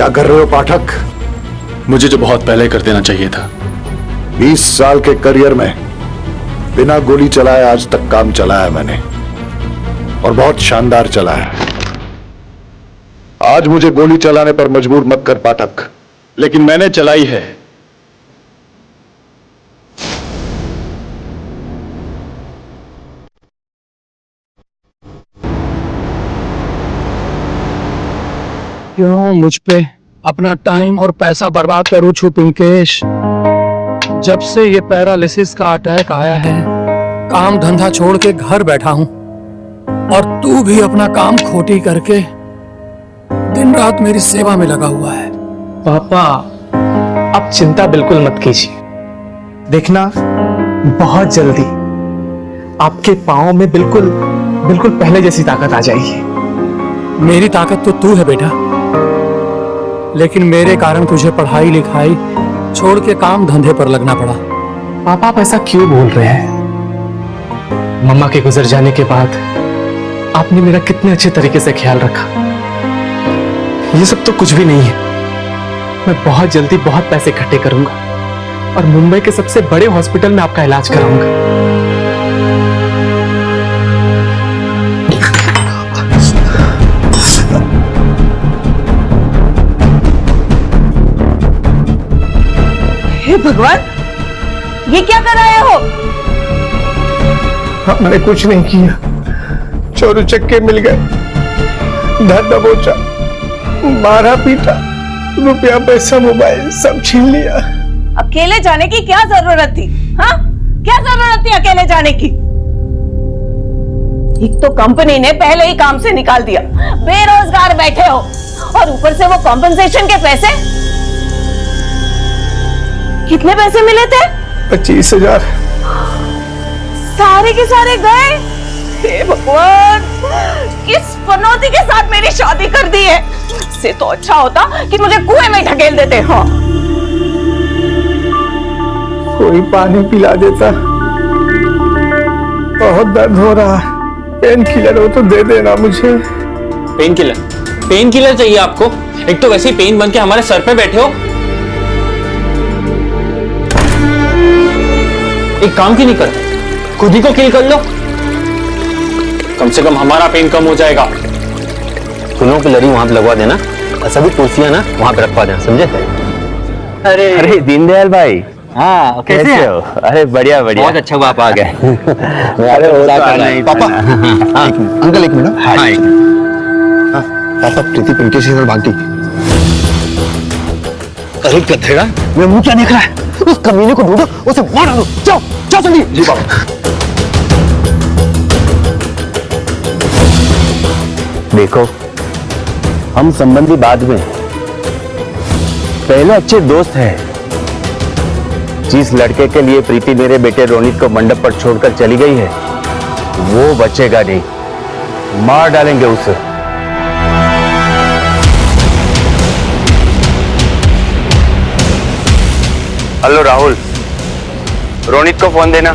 क्या कर रहे हो पाठक? मुझे जो बहुत पहले कर देना चाहिए था। 20 साल के करियर में बिना गोली चलाए आज तक काम चलाया मैंने, और बहुत शानदार चला है। आज मुझे गोली चलाने पर मजबूर मत कर पाठक। लेकिन मैंने चलाई है। क्यों मुझ पे अपना टाइम और पैसा बर्बाद करूं छू पिंकेश? जब से ये पैरालिसिस का अटैक आया है, काम धंधा छोड़ के घर बैठा हूं, और तू भी अपना काम खोटी करके दिन रात मेरी सेवा में लगा हुआ है। पापा, आप चिंता बिल्कुल मत कीजिए। देखना, बहुत जल्दी आपके पाँव में बिल्कुल बिल्कुल पहले जैसी ताकत आ जाएगी। मेरी ताकत तो तू है बेटा, लेकिन मेरे कारण तुझे पढ़ाई लिखाई छोड़ के काम धंधे पर लगना पड़ा। पापा, आप ऐसा क्यों बोल रहे हैं? मम्मा के गुजर जाने के बाद आपने मेरा कितने अच्छे तरीके से ख्याल रखा। ये सब तो कुछ भी नहीं है। मैं बहुत जल्दी बहुत पैसे इकट्ठे करूंगा और मुंबई के सबसे बड़े हॉस्पिटल में आपका इलाज कराऊंगा। हे भगवान, ये क्या कर रहे हो? हमने कुछ नहीं किया, चोर चक्के मिल गए, धर दबोचा, मारा पीटा, रुपया पैसा मोबाइल सब छीन लिया। अकेले जाने की क्या जरूरत थी? हाँ, क्या जरूरत थी अकेले जाने की? एक तो कंपनी ने पहले ही काम से निकाल दिया, बेरोजगार बैठे हो, और ऊपर से वो कॉम्पेंसेशन के पैसे। कितने पैसे मिले थे? 25,000। सारे के सारे गए। हे भगवान, किस पनौती के साथ मेरी शादी कर दी है। इससे तो अच्छा होता कि मुझे कुएं में ढकेल देते। हाँ, कोई पानी पिला देता। बहुत दर्द हो रहा, पेन किलर हो तो दे देना मुझे। Pain killer? पेन किलर चाहिए आपको? एक तो वैसे ही पेन बन के हमारे सर पे बैठे हो। एक काम क्यों नहीं करते, खुद ही को किल कर लो, कम से कम हमारा पेन कम हो जाएगा। फूलों की लड़ी वहां पे लगवा देना, और सभी कुर्सियां ना वहां पे रखवा देना, समझे? अरे दीनदयाल भाई, हाँ कैसे हो? अरे बढ़िया बढ़िया, बहुत अच्छा हुआ आप आ गए। अरे पापा, अंकल एक मिनट। हाँ, पापा प्रीति पिंकेश के साथ भाग गई। अरे गधेड़ा, मेरा मुंह क्या देख रहा है? उस कमीने को ढूंढो, उसे मार डालो। जाओ जाओ जल्दी। जी बाबा। देखो, हम संबंधी बाद में, पहले अच्छे दोस्त हैं। जिस लड़के के लिए प्रीति मेरे बेटे रोनित को मंडप पर छोड़कर चली गई है, वो बचेगा नहीं, मार डालेंगे उसे। हेलो राहुल, रोनित को फोन देना।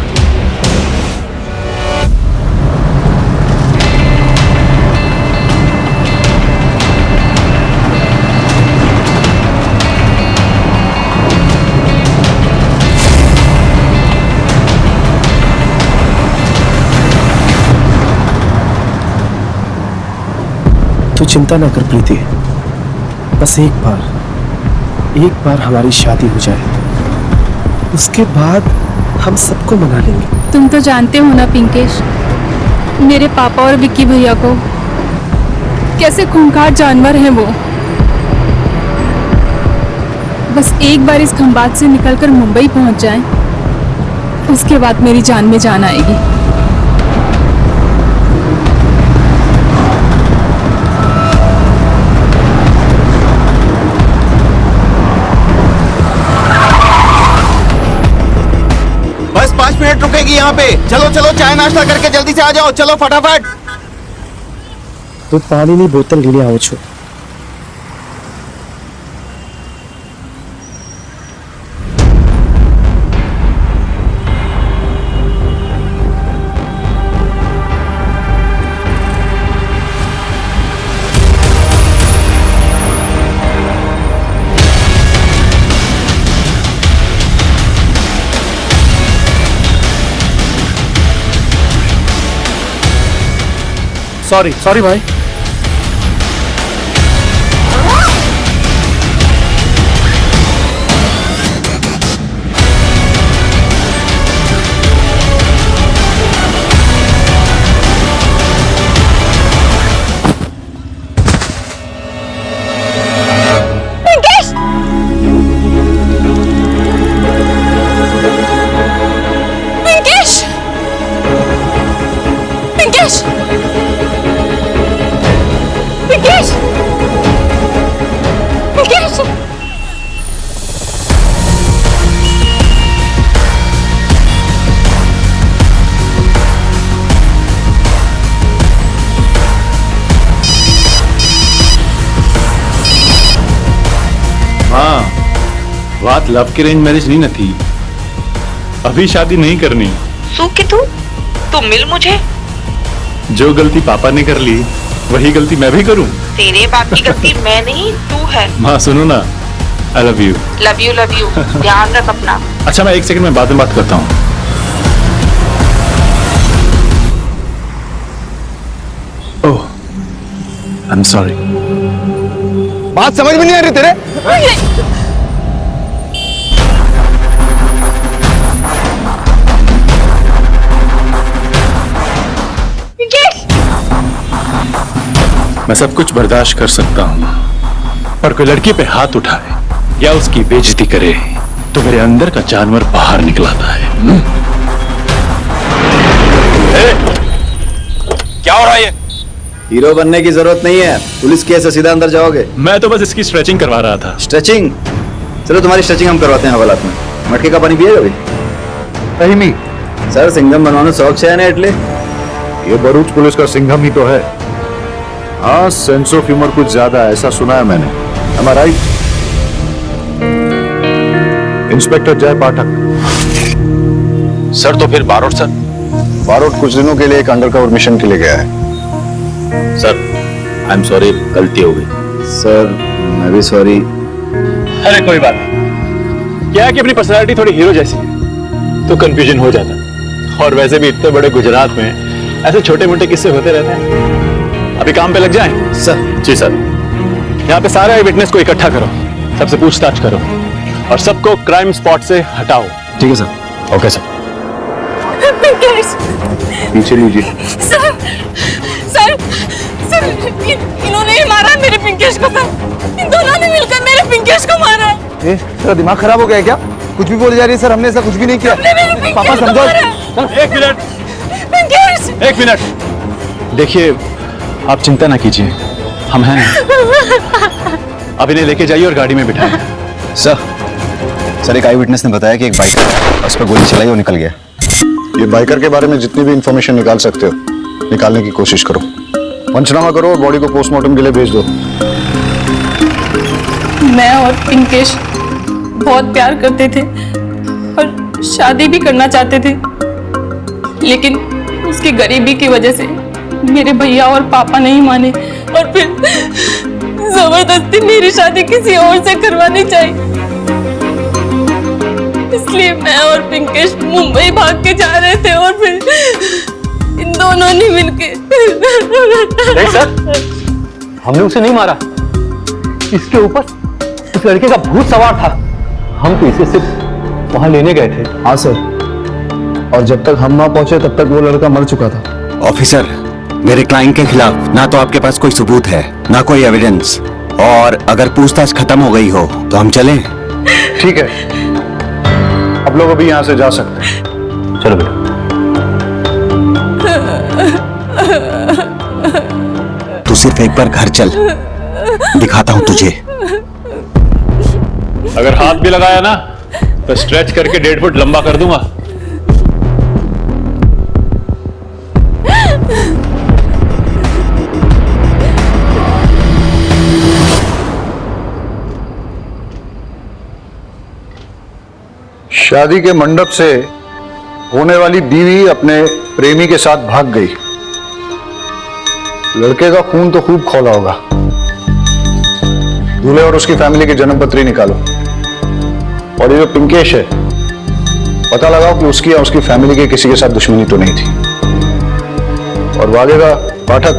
तू चिंता ना कर प्रीति, बस एक बार हमारी शादी हो जाए, उसके बाद हम सबको मना लेंगे। तुम तो जानते हो ना पिंकेश, मेरे पापा और विक्की भैया को कैसे खूंखार जानवर हैं वो। बस एक बार इस खंबात से निकलकर मुंबई पहुंच जाएं, उसके बाद मेरी जान में जान आएगी। बस 5 मिनट रुकेगी यहाँ पे। चलो चलो, चाय नाश्ता करके जल्दी से आ जाओ, चलो फटाफट। तो पानी ની બોતલ લઈને આવો છો। सॉरी सॉरी भाई। पिंकेश! पिंकेश! पिंकेश! पिंकेश! पिंकेश! हाँ, बात लव की रेंज मैरिज नहीं न थी। अभी शादी नहीं करनी। सू कि तू मिल मुझे। जो गलती पापा ने कर ली वही गलती मैं भी करूं। तेरे बाप की गलती मैं नहीं, तू है। माँ सुनो ना, I love you. Love you ध्यान रख अपना। अच्छा मैं 1 सेकंड में बाद में बात करता हूँ। ओह, आई एम सॉरी। बात समझ में नहीं आ रही तेरे। मैं सब कुछ बर्दाश्त कर सकता हूँ, पर कोई लड़की पे हाथ उठाए या उसकी बेइज्जती करे तो मेरे अंदर का जानवर बाहर निकलाता है। क्या हो रहा है ये? हीरो बनने की जरूरत नहीं है, पुलिस केस से सीधा अंदर जाओगे। मैं तो बस इसकी स्ट्रेचिंग करवा रहा था। स्ट्रेचिंग? चलो तुम्हारी स्ट्रेचिंग हम करवाते हैं हवालात में। मटके का पानी पिएगा अभी? नहीं सर सिंघम बनवाना शौक है ना एटले। ये भरूच पुलिस का सिंघम ही तो है। हाँ, सेंस ऑफ ह्यूमर कुछ ज्यादा है, ऐसा सुना है मैंने। Am I right? Inspector Jay Pathak. Sir तो फिर बारोट सर? बारोट कुछ दिनों के लिए एक अंडरकवर मिशन के लिए गया है। सर आई एम सॉरी, गलती हो गई। सर मैं भी सॉरी। अरे कोई बात नहीं, क्या है कि अपनी पर्सनालिटी थोड़ी हीरो जैसी है तो कंफ्यूजन हो जाता। और वैसे भी इतने बड़े गुजरात में ऐसे छोटे मोटे किस्से होते रहते हैं। अभी काम पे लग जाएं? सर। जी सर। यहाँ पे सारे विटनेस को इकट्ठा करो, सबसे पूछताछ करो और सबको क्राइम स्पॉट से हटाओ। ठीक है सर। Okay sir. पिंकेश! पीछे लीजिए। सर इन्होंने ही मारा है मेरे पिंकेश को। सर इन दोनों ने मिलकर मेरे पिंकेश को मारा है। तेरा दिमाग खराब हो गया है क्या? कुछ भी बोली जा रही है। सर हमने ऐसा कुछ भी नहीं किया। पापा समझो। एक मिनट, पिंकेश! 1 मिनट। देखिए आप चिंता ना कीजिए, हम हैं। अब इन्हें लेके जाइए और गाड़ी में बिठाएं। सर एक आई विटनेस ने बताया कि एक बाइकर उस पर गोली चलाई और निकल गया। ये बाइकर के बारे में जितनी भी इंफॉर्मेशन निकाल सकते हो निकालने की कोशिश करो। पंचनामा करो और बॉडी को पोस्टमार्टम के लिए भेज दो। मैं और पिंकेश बहुत प्यार करते थे और शादी भी करना चाहते थे, लेकिन उसकी गरीबी की वजह से मेरे भैया और पापा नहीं माने और फिर जबरदस्ती मेरी शादी किसी और से करवानी चाहिए। इसलिए मैं और पिंकेश मुंबई भाग के जा रहे थे और फिर इन दोनों ने मिलके। नहीं सर, हमने उसे नहीं मारा। इसके ऊपर उस लड़के का भूत सवार था। हम तो इसे सिर्फ वहां लेने गए थे। हाँ सर, और जब तक हम वहां पहुंचे तब तक वो लड़का मर चुका था। ऑफिसर, मेरे क्लाइंट के खिलाफ ना तो आपके पास कोई सबूत है ना कोई एविडेंस, और अगर पूछताछ खत्म हो गई हो तो हम चलें। ठीक है, अब लोग अभी यहाँ से जा सकते हैं। चलो बेटा। तू सिर्फ एक बार घर चल, दिखाता हूं तुझे। अगर हाथ भी लगाया ना तो स्ट्रेच करके 1.5 फुट लंबा कर दूंगा। शादी के मंडप से होने वाली बीवी अपने प्रेमी के साथ भाग गई। लड़के का खून तो खूब खौला होगा। दूल्हे और उसकी फैमिली की जन्म पत्री निकालो, और ये जो पिंकेश है पता लगाओ कि उसकी या उसकी फैमिली के किसी के साथ दुश्मनी तो नहीं थी। और वागेगा पाठक,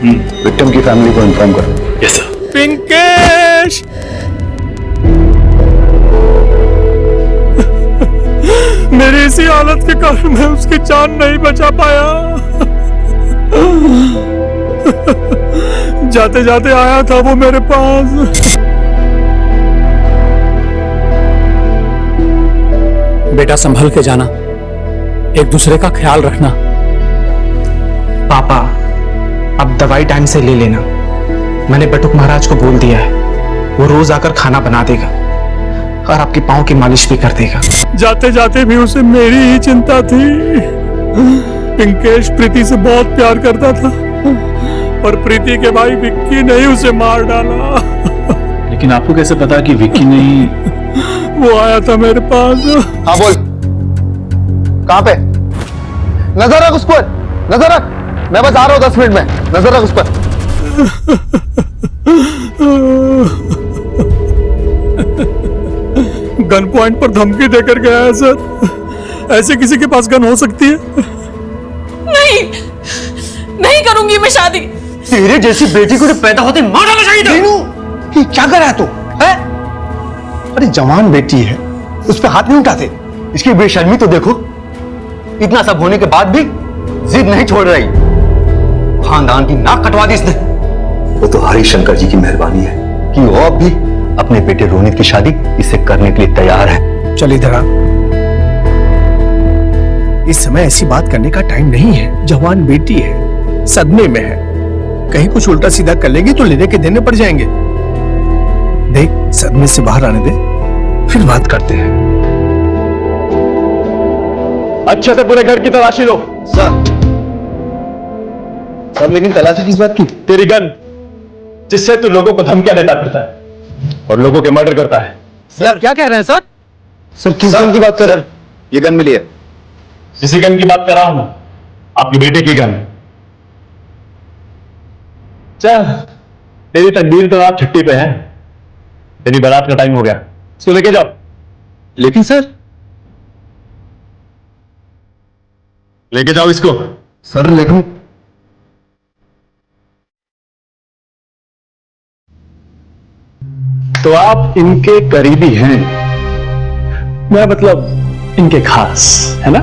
विक्टिम की फैमिली को इन्फॉर्म करो। Yes sir. पिंकेश, मेरी इसी हालत के कारण मैं उसकी जान नहीं बचा पाया। जाते जाते आया था वो मेरे पास। बेटा संभल के जाना, एक दूसरे का ख्याल रखना। पापा, अब दवाई टाइम से ले लेना। मैंने बटुक महाराज को बोल दिया है, वो रोज आकर खाना बना देगा और आपके पाँव की मालिश भी कर देगा। जाते जाते भी उसे मेरी ही चिंता थी। पिंकेश प्रीति से बहुत प्यार करता था और प्रीति के भाई विक्की ने ही उसे मार डाला। लेकिन आपको कैसे पता कि विक्की नहीं? वो आया था मेरे पास। हाँ बोल, कहां पे? नजर रख उस पर, नजर रख। मैं बस आ रहा हूं 10 मिनट में, नजर रख उस पर। गन पॉइंट पर धमकी देकर गया है सर। ऐसे किसी के पास गन हो सकती है? नहीं, नहीं करूंगी मैं शादी। तेरे जैसी बेटी को पैदा होते मार डालना चाहिए था। ये क्या कर रहा है तू? है? अरे जवान बेटी है, उस पर हाथ नहीं उठाते। इसकी बेशर्मी तो देखो, इतना सब होने के बाद भी जिद नहीं छोड़ रही। खानदान की नाक कटवा दी इसने। वो तो हरिशंकर जी की मेहरबानी है कि वो अब भी अपने बेटे रोनित की शादी इससे करने के लिए तैयार है। चल इधर आ। इस समय ऐसी बात करने का टाइम नहीं है। जवान बेटी है, सदमे में है, कहीं कुछ उल्टा सीधा कर लेगी तो लेने के देने पड़ जाएंगे। देख, सदमे से बाहर आने दे, फिर बात करते हैं। अच्छे से पूरे घर की तलाशी लो। सर लेकिन तलाशी किस बात की? तेरी गन, जिससे तू लोगों को धमकियां देता फिरता है और लोगों के मर्डर करता है। सर क्या कह रहे हैं सर? सर किस गन की बात कर रहे हैं? ये गन मिली है। इसी गन की बात कर रहा हूं, आपके बेटे की गन। चल, तेरी तकदीर तो आप छुट्टी पे है। तेरी बारात का टाइम हो गया, इसको लेके जाओ। लेकिन सर, लेके जाओ इसको। सर लेकिन तो आप इनके करीबी हैं, मैं मतलब इनके खास, है ना?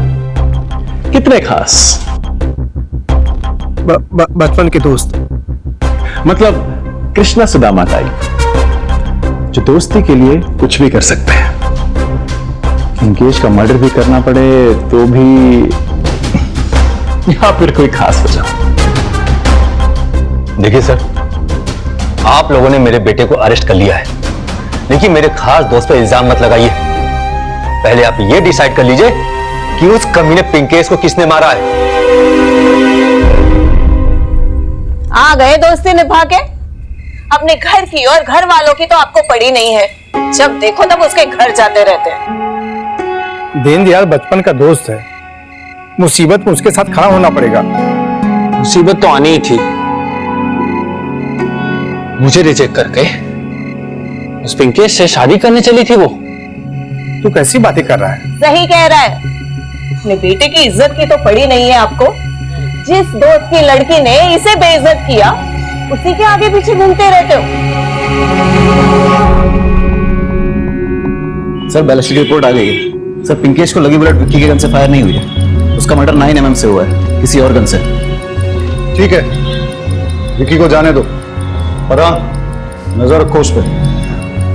कितने खास? बचपन के दोस्त। मतलब कृष्णा सुदामा टाइप, जो दोस्ती के लिए कुछ भी कर सकते हैं। पिंकेश का मर्डर भी करना पड़े तो भी, या फिर कोई खास वजह। देखिए सर, आप लोगों ने मेरे बेटे को अरेस्ट कर लिया है, लेकिन मेरे खास दोस्त पे इल्जाम मत लगाइए। पहले आप ये डिसाइड कर लीजिए कि उस कमीने पिंकेश को किसने मारा है। आ गए दोस्ती निभा के। अपने घर की और घर वालों की तो आपको पड़ी नहीं है, जब देखो तब उसके घर जाते रहते हैं। दीनदयाल बचपन का दोस्त है, मुसीबत में उसके साथ खड़ा होना पड़ेगा। मुसीबत तो आनी ही थी। मुझे रिजेक्ट करके उस पिंकेश से शादी करने चली थी वो। तू कैसी बातें कर रहा है? सही कह रहा है। अपने बेटे की इज्जत की तो पड़ी नहीं है आपको। जिस दोस्त की लड़की ने इसे बेइज्जत किया, उसी के आगे पीछे घूमते रहते हो। सर बैलिस्टिक रिपोर्ट आ गई है। सर पिंकेश को लगी बुलेट विक्की के गन से फायर नहीं हुई है। उसका मर्डर 9 mm से हुआ है, किसी और गन से। ठीक है, विक्की को जाने दो, पर हाँ नजर रखो उस पर।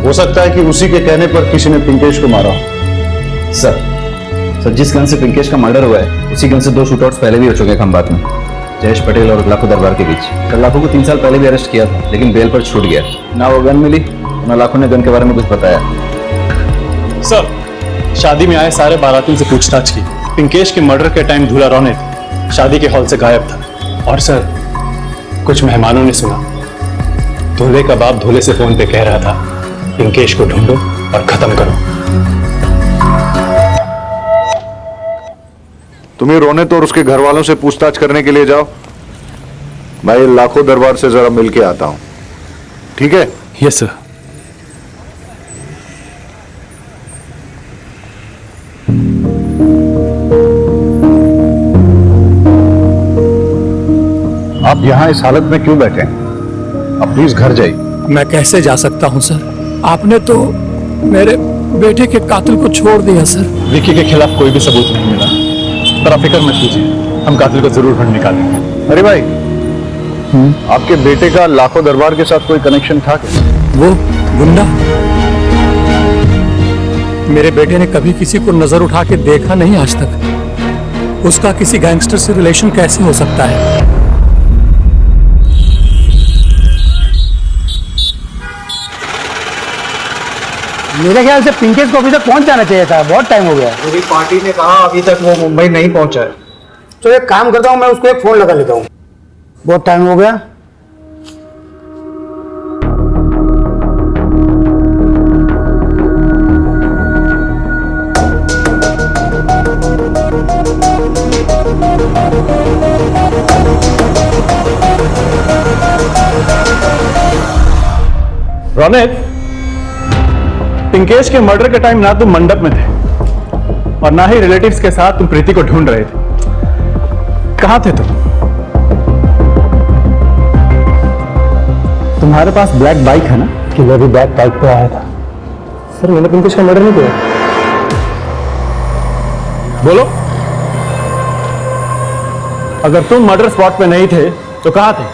हो सकता है कि उसी के कहने पर किसी ने पिंकेश को मारा हो। सर जिस गन से पिंकेश का मर्डर हुआ है, उसी गन से 2 शूटआउट्स पहले भी हो चुके हैं खंबात में, जयेश पटेल और लाखों दरबार के बीच। सर लाखों को 3 साल पहले भी अरेस्ट किया था, लेकिन बेल पर छूट गया। ना वो गन मिली, ना लाखों ने गन के बारे में कुछ बताया। सर, शादी में आए सारे बारातियों से पूछताछ की। पिंकेश के मर्डर के टाइम दूल्हा रोनित शादी के हॉल से गायब था। और सर, कुछ मेहमानों ने सुना दूल्हे का बाप दूल्हे से फोन पे कह रहा था, पिंकेश को ढूंढो और खत्म करो। तुम्हें रोनित और उसके घर वालों से पूछताछ करने के लिए जाओ। मैं लाखों दरबार से जरा मिल के आता हूं, ठीक है? Yes sir. आप यहाँ इस हालत में क्यों बैठे हैं? अब प्लीज घर जाइए। मैं कैसे जा सकता हूँ सर? आपने तो मेरे बेटे के कातिल को छोड़ दिया सर। विक्की के खिलाफ कोई भी सबूत नहीं मिला, पर आप फिक्र मत कीजिए, हम कातिल को जरूर ढूंढ निकालेंगे। अरे भाई, आपके बेटे का लाखों दरबार के साथ कोई कनेक्शन था क्या? वो गुंडा मेरे बेटे ने कभी किसी को नजर उठा के देखा नहीं आज तक। उसका किसी गैंगस्टर से रिलेशन कैसे हो सकता है? मेरे ख्याल से पिंकेश को अभी तक पहुंच जाना चाहिए था, बहुत टाइम हो गया। मेरी पार्टी ने कहा अभी तक वो मुंबई नहीं पहुंचा है। तो एक काम करता हूँ, मैं उसको एक फोन लगा लेता हूँ। बहुत टाइम हो गया। रौनक, पिंकेश के मर्डर के टाइम ना तुम मंडप में थे और ना ही रिलेटिव्स के साथ तुम प्रीति को ढूंढ रहे थे। कहां थे तुम? तुम्हारे पास ब्लैक बाइक है ना? कि मैं भी बैक बाइक पे आया था। सर मैंने पिंकेश का मर्डर नहीं किया। बोलो, अगर तुम मर्डर स्पॉट पे नहीं थे तो कहां थे?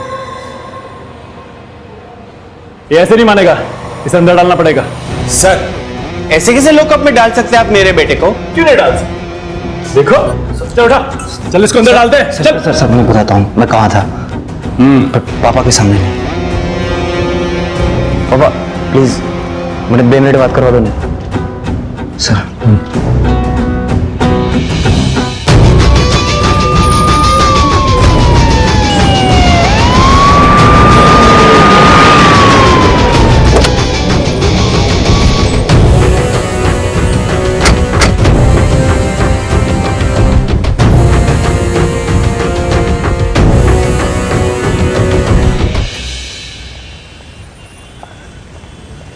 ये ऐसे नहीं मानेगा, इसे अंदर डालना पड़ेगा। सर, ऐसे कैसे लॉकअप में डाल सकते हैं आप मेरे बेटे को? क्यों नहीं डाल सकते? देखो, चल उठा, चल इसको अंदर डालते हैं। चल। सर मैं बताता हूँ मैं कहाँ था। पापा के सामने। पापा प्लीज मुझे 2 मिनट बात करवा दो ना सर।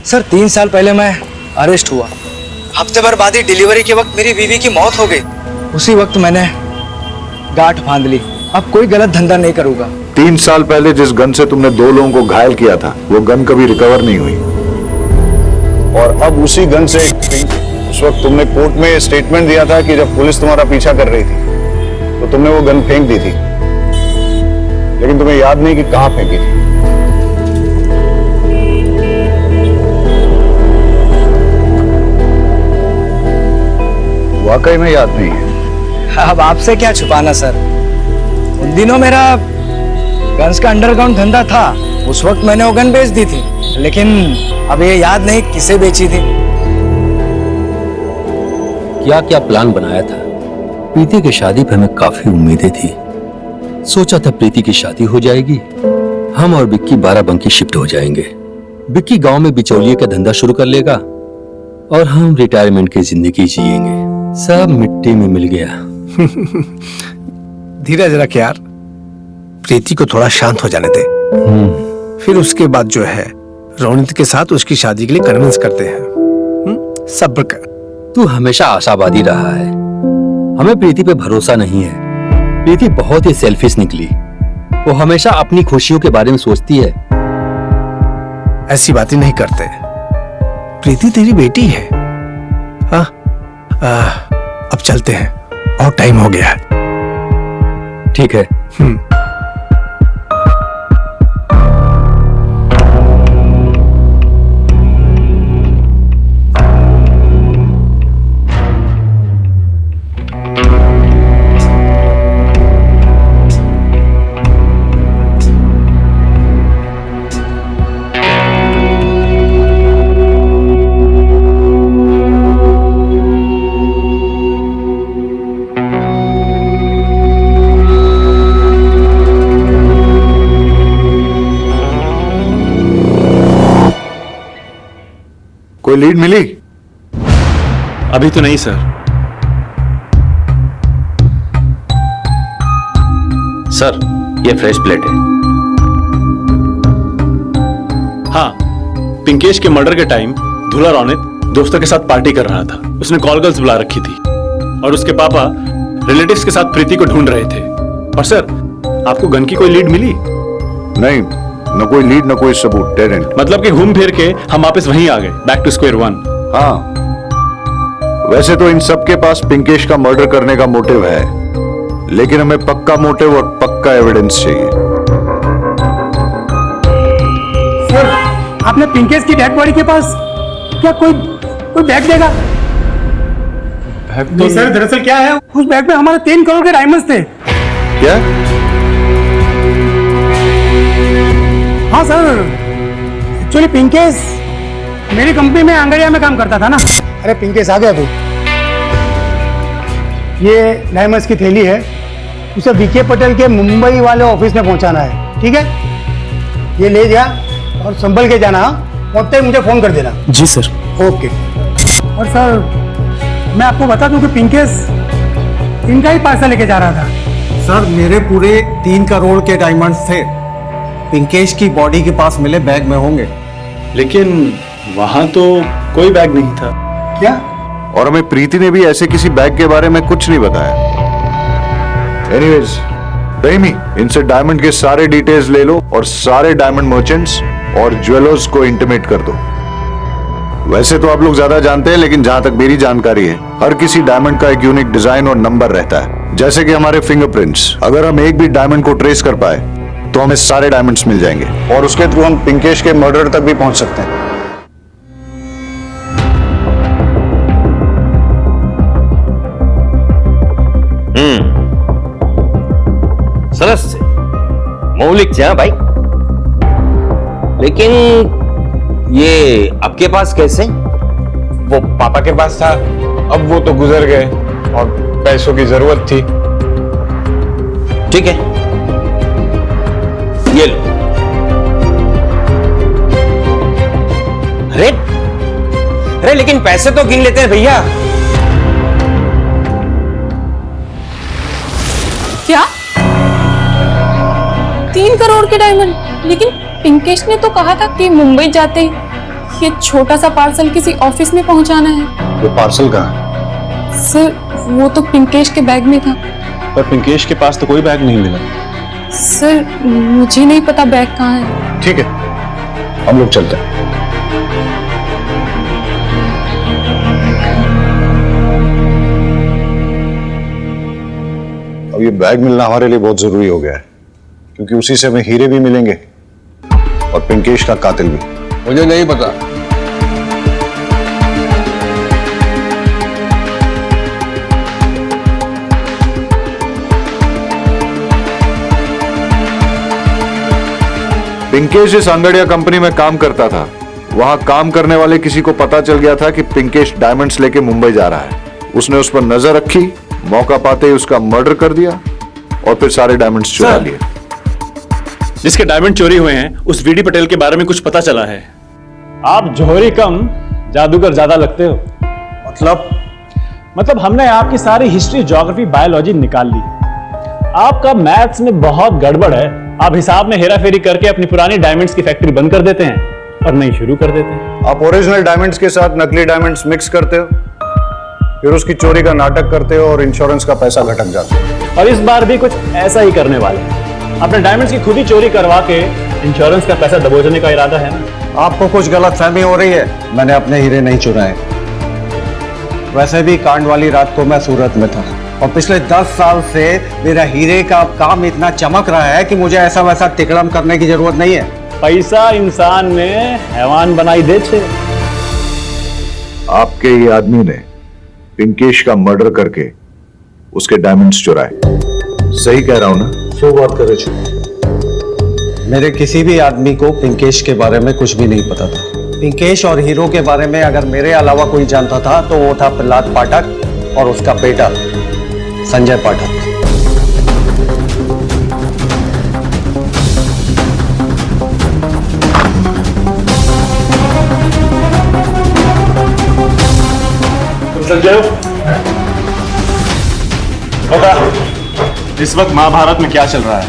सर 3 साल पहले मैं अरेस्ट हुआ। हफ्ते भर बाद ही डिलीवरी के वक्त मेरी बीवी की मौत हो गई। उसी वक्त मैंने गांठ बांध ली, अब कोई गलत धंधा नहीं करूंगा। 3 साल पहले जिस गन से तुमने 2 लोगों को घायल किया था, वो गन कभी रिकवर नहीं हुई। और अब उसी गन से उस वक्त तुमने कोर्ट में स्टेटमेंट दिया था कि जब पुलिस तुम्हारा पीछा कर रही थी तो तुमने वो गन फेंक दी थी, लेकिन तुम्हें याद नहीं कि कहां फेंकी थी। वाकई में याद नहीं है? अब आपसे क्या छुपाना सर। उन दिनों मेरा गन्स का अंडरग्राउंड धंधा था, उस वक्त मैंने वो गन बेच दी थी, लेकिन अब ये याद नहीं किसे बेची थी। क्या क्या प्लान बनाया था। प्रीति की शादी पर हमें काफी उम्मीदें थी। सोचा था प्रीति की शादी हो जाएगी, हम और बिक्की बाराबंकी शिफ्ट हो जाएंगे। बिक्की गांव में बिचौलिए का धंधा शुरू कर लेगा और हम रिटायरमेंट की जिंदगी जिएंगे। सब मिट्टी में मिल गया। धीरज रख यार, प्रीति को थोड़ा शांत हो जाने दे। फिर उसके बाद जो है रोनित के साथ उसकी शादी के लिए कन्विंस करते हैं। सब्र कर। तू हमेशा आशावादी रहा है, हमें प्रीति पे भरोसा नहीं है। प्रीति बहुत ही सेल्फिश निकली, वो हमेशा अपनी खुशियों के बारे में सोचती है। ऐसी बातें नहीं करते, प्रीति तेरी बेटी है। हाँ, अब चलते हैं और टाइम हो गया है। ठीक है। कोई लीड मिली? अभी तो नहीं सर। सर, ये फ्रेश प्लेट है। हाँ, पिंकेश के मर्डर के टाइम दूल्हा रौनित दोस्तों के साथ पार्टी कर रहा था। उसने कॉल गर्ल्स बुला रखी थी और उसके पापा रिलेटिव्स के साथ प्रीति को ढूंढ रहे थे। और सर, आपको गन की कोई लीड मिली? नहीं, न कोई लीड न कोई सबूत, डेड एंड। मतलब कि घूम फिर के हम वापस वहीं आ गए, बैक टू स्क्वायर वन। हाँ, वैसे तो इन सब के पास पिंकेश का मर्डर करने का मोटिव है, लेकिन हमें पक्का मोटिव और पक्का एविडेंस चाहिए। सर, आपने पिंकेश की डेड बॉडी के पास क्या कोई बैग देगा? नहीं सर, दरअसल क्या है, उस बैग में हमारे 3 करोड़ के डायमंड्स थे। क्या? हाँ सर, एक्चुअली पिंकेश मेरी कंपनी में आंगड़िया में काम करता था ना। अरे पिंकेश आ गया तू। ये डायमंड्स की थैली है, उसे बीके पटेल के मुंबई वाले ऑफिस में पहुंचाना है, ठीक है? ये ले जा और संभल के जाना, पहुंचते ही मुझे फोन कर देना। जी सर। ओके। और सर, मैं आपको बता दूं कि पिंकेश इनका ही पार्सल लेके जा रहा था। सर, मेरे पूरे 3 करोड़ के डायमंड्स थे, पिंकेश की बॉडी के पास मिले बैग में होंगे। लेकिन वहां तो कोई बैग नहीं था। क्या? और हमें प्रीति ने भी ऐसे किसी बैग के बारे में कुछ नहीं बताया। एनीवेज, रहीमी, इनसे डायमंड के सारे डिटेल्स ले लो और सारे डायमंड मर्चेंट्स और ज्वेलर्स को इंटीमेट कर दो। वैसे तो आप लोग ज्यादा जानते हैं, लेकिन जहां तक मेरी जानकारी है, हर किसी डायमंड का एक यूनिक डिजाइन और नंबर रहता है, जैसे कि हमारे फिंगरप्रिंट्स। अगर हम एक भी डायमंड को ट्रेस कर पाए तो हमें सारे डायमंड्स मिल जाएंगे और उसके थ्रू हम पिंकेश के मर्डर तक भी पहुंच सकते हैं। सरस से मौलिक से, हाँ भाई। लेकिन ये आपके पास कैसे? वो पापा के पास था, अब वो तो गुजर गए और पैसों की जरूरत थी। ठीक है, ये लो। अरे लेकिन पैसे तो गिन लेते हैं भैया। क्या 3 करोड़ के डायमंड? लेकिन पिंकेश ने तो कहा था कि मुंबई जाते ही ये छोटा सा पार्सल किसी ऑफिस में पहुंचाना है। वो पार्सल कहाँ? सर, वो तो पिंकेश के बैग में था। पर पिंकेश के पास तो कोई बैग नहीं मिला। सर, मुझे नहीं पता बैग कहाँ है। ठीक है, हम लोग चलते हैं। अब ये बैग मिलना हमारे लिए बहुत जरूरी हो गया है, क्योंकि उसी से हमें हीरे भी मिलेंगे और पिंकेश का कातिल भी। मुझे नहीं पता। पिंकेश इस अंगड़िया कंपनी में काम करता था। वहां काम करने वाले किसी को पता चल गया था कि पिंकेश डायमंड्स लेके मुंबई जा रहा है। उसने उस पर नजर रखी, मौका पाते ही उसका मर्डर कर दिया और फिर सारे डायमंड्स चुरा लिए। जिसके डायमंड चोरी हुए हैं, उस वीडी पटेल के बारे में कुछ पता चला है। आप जोहरी कम जादूगर ज्यादा लगते हो। मतलब हमने आपकी सारी हिस्ट्री, ज्योग्राफी, बायोलॉजी निकाल ली। आपका मैथ्स में बहुत गड़बड़ है। आप हिसाब में हेरा फेरी करके अपनी पुरानी डायमंड्स की फैक्ट्री बंद कर देते हैं और नई शुरू कर देते हैं। आप ओरिजिनल डायमंड्स के साथ नकली डायमंड्स मिक्स करते हो, फिर उसकी चोरी का नाटक करते हो और इंश्योरेंस का पैसा घटक जाता है। और इस बार भी कुछ ऐसा ही करने वाले हैं। अपने डायमंड्स की खुद ही चोरी करवा के इंश्योरेंस का पैसा दबोचने का इरादा है ना? आपको कुछ गलतफहमी हो रही है। मैंने अपने हीरे नहीं चुराए। वैसे भी कांड वाली रात को मैं सूरत में था और पिछले 10 साल से मेरा हीरे का काम इतना चमक रहा है कि मुझे ऐसा वैसा तिकड़म करने की जरूरत नहीं है। पैसा इंसान में हैवान बनाई दे छे। आपके ही आदमी ने पिंकेश का मर्डर करके उसके डायमंड्स चुराए। सही कह रहा हूं ना? क्यों बात कर रहे थे? मेरे किसी भी आदमी को पिंकेश के बारे में कुछ भी नहीं पता था। पिंकेश और हीरो के बारे में अगर मेरे अलावा कोई जानता था तो वो था प्रहलाद पाठक और उसका बेटा संजय पाठक। संजय, बता इस वक्त महाभारत में क्या चल रहा है?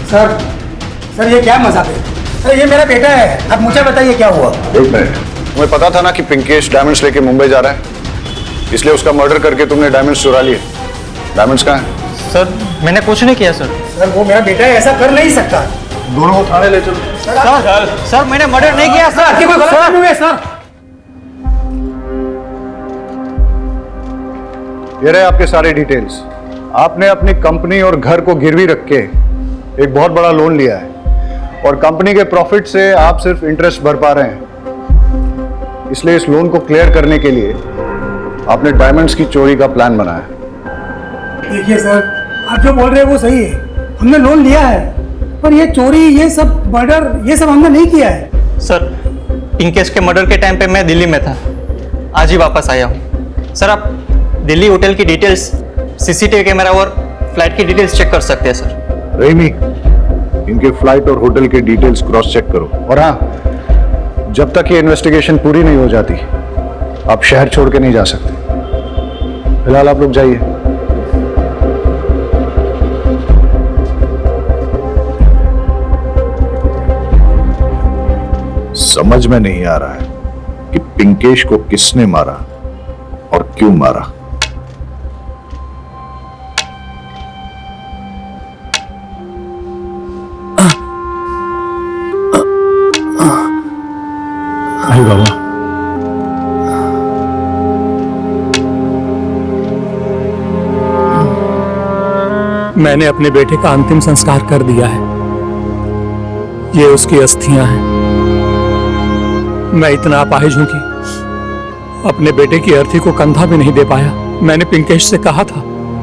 सर ये क्या मजाक है? सर, ये मेरा बेटा है। अब मुझे बताइए क्या हुआ। एक मिनट, तुम्हें पता था ना कि पिंकेश डायमंड्स लेके मुंबई जा रहा है, इसलिए उसका मर्डर करके तुमने डायमंड्स चुरा लिए। डायमंड्स कहाँ हैं? सर, मैंने कुछ नहीं किया सर। सर, वो मेरा बेटा है, ऐसा कर नहीं सकता। दोनों को थाने ले चलो। सर मैंने मर्डर नहीं किया सर। कोई गलत काम नहीं हुआ सर। ये रहे आपके सारे डिटेल्स। आपने अपनी कंपनी और घर को गिरवी रख के एक बहुत बड़ा लोन लिया है और कंपनी के प्रॉफिट से आप सिर्फ इंटरेस्ट भर पा रहे हैं। इसलिए इस लोन को क्लियर करने के लिए आपने डायमंड्स की चोरी का प्लान बनाया। देखिए सर, आप जो बोल रहे हैं वो सही है। हमने लोन लिया है, पर ये चोरी, ये सब मर्डर, ये सब हमने नहीं किया है। सर पिंकेश के मर्डर के टाइम पे मैं दिल्ली में था, आज ही वापस आया हूँ। सर आप दिल्ली होटल की डिटेल्स, सीसीटीवी कैमरा और फ्लाइट की डिटेल्स चेक कर सकते हैं सर। रेमी, इनके फ्लाइट और होटल के डिटेल्स क्रॉस चेक करो। और हाँ, जब तक ये इन्वेस्टिगेशन पूरी नहीं हो जाती आप शहर छोड़ के नहीं जा सकते। फिलहाल आप लोग जाइए। समझ में नहीं आ रहा है कि पिंकेश को किसने मारा और क्यों मारा। अरे बाबा, मैंने अपने बेटे का अंतिम संस्कार कर दिया है। ये उसकी अस्थियां हैं। मैं इतना अपाहिज हूं कि अपने बेटे की अर्थी को कंधा भी नहीं दे पाया। मैंने पिंकेश से कहा था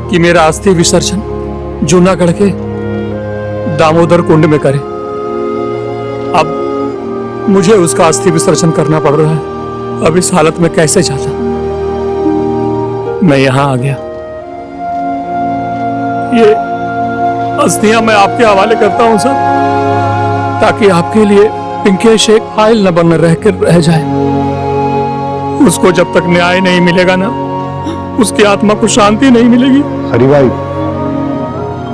कि मेरा अस्थि विसर्जन जूनागढ़ के दामोदर कुंड में करे। अब मुझे उसका अस्थि विसर्जन करना पड़ रहा है। अब इस हालत में कैसे जाता। मैं यहां आ गया। ये अस्थियां मैं आपके हवाले करता हूं सर, ताकि आपके लिए पिंकेश एक फाइल न बन रह जाए। उसको जब तक न्याय नहीं मिलेगा ना, उसकी आत्मा को शांति नहीं मिलेगी। हरी भाई,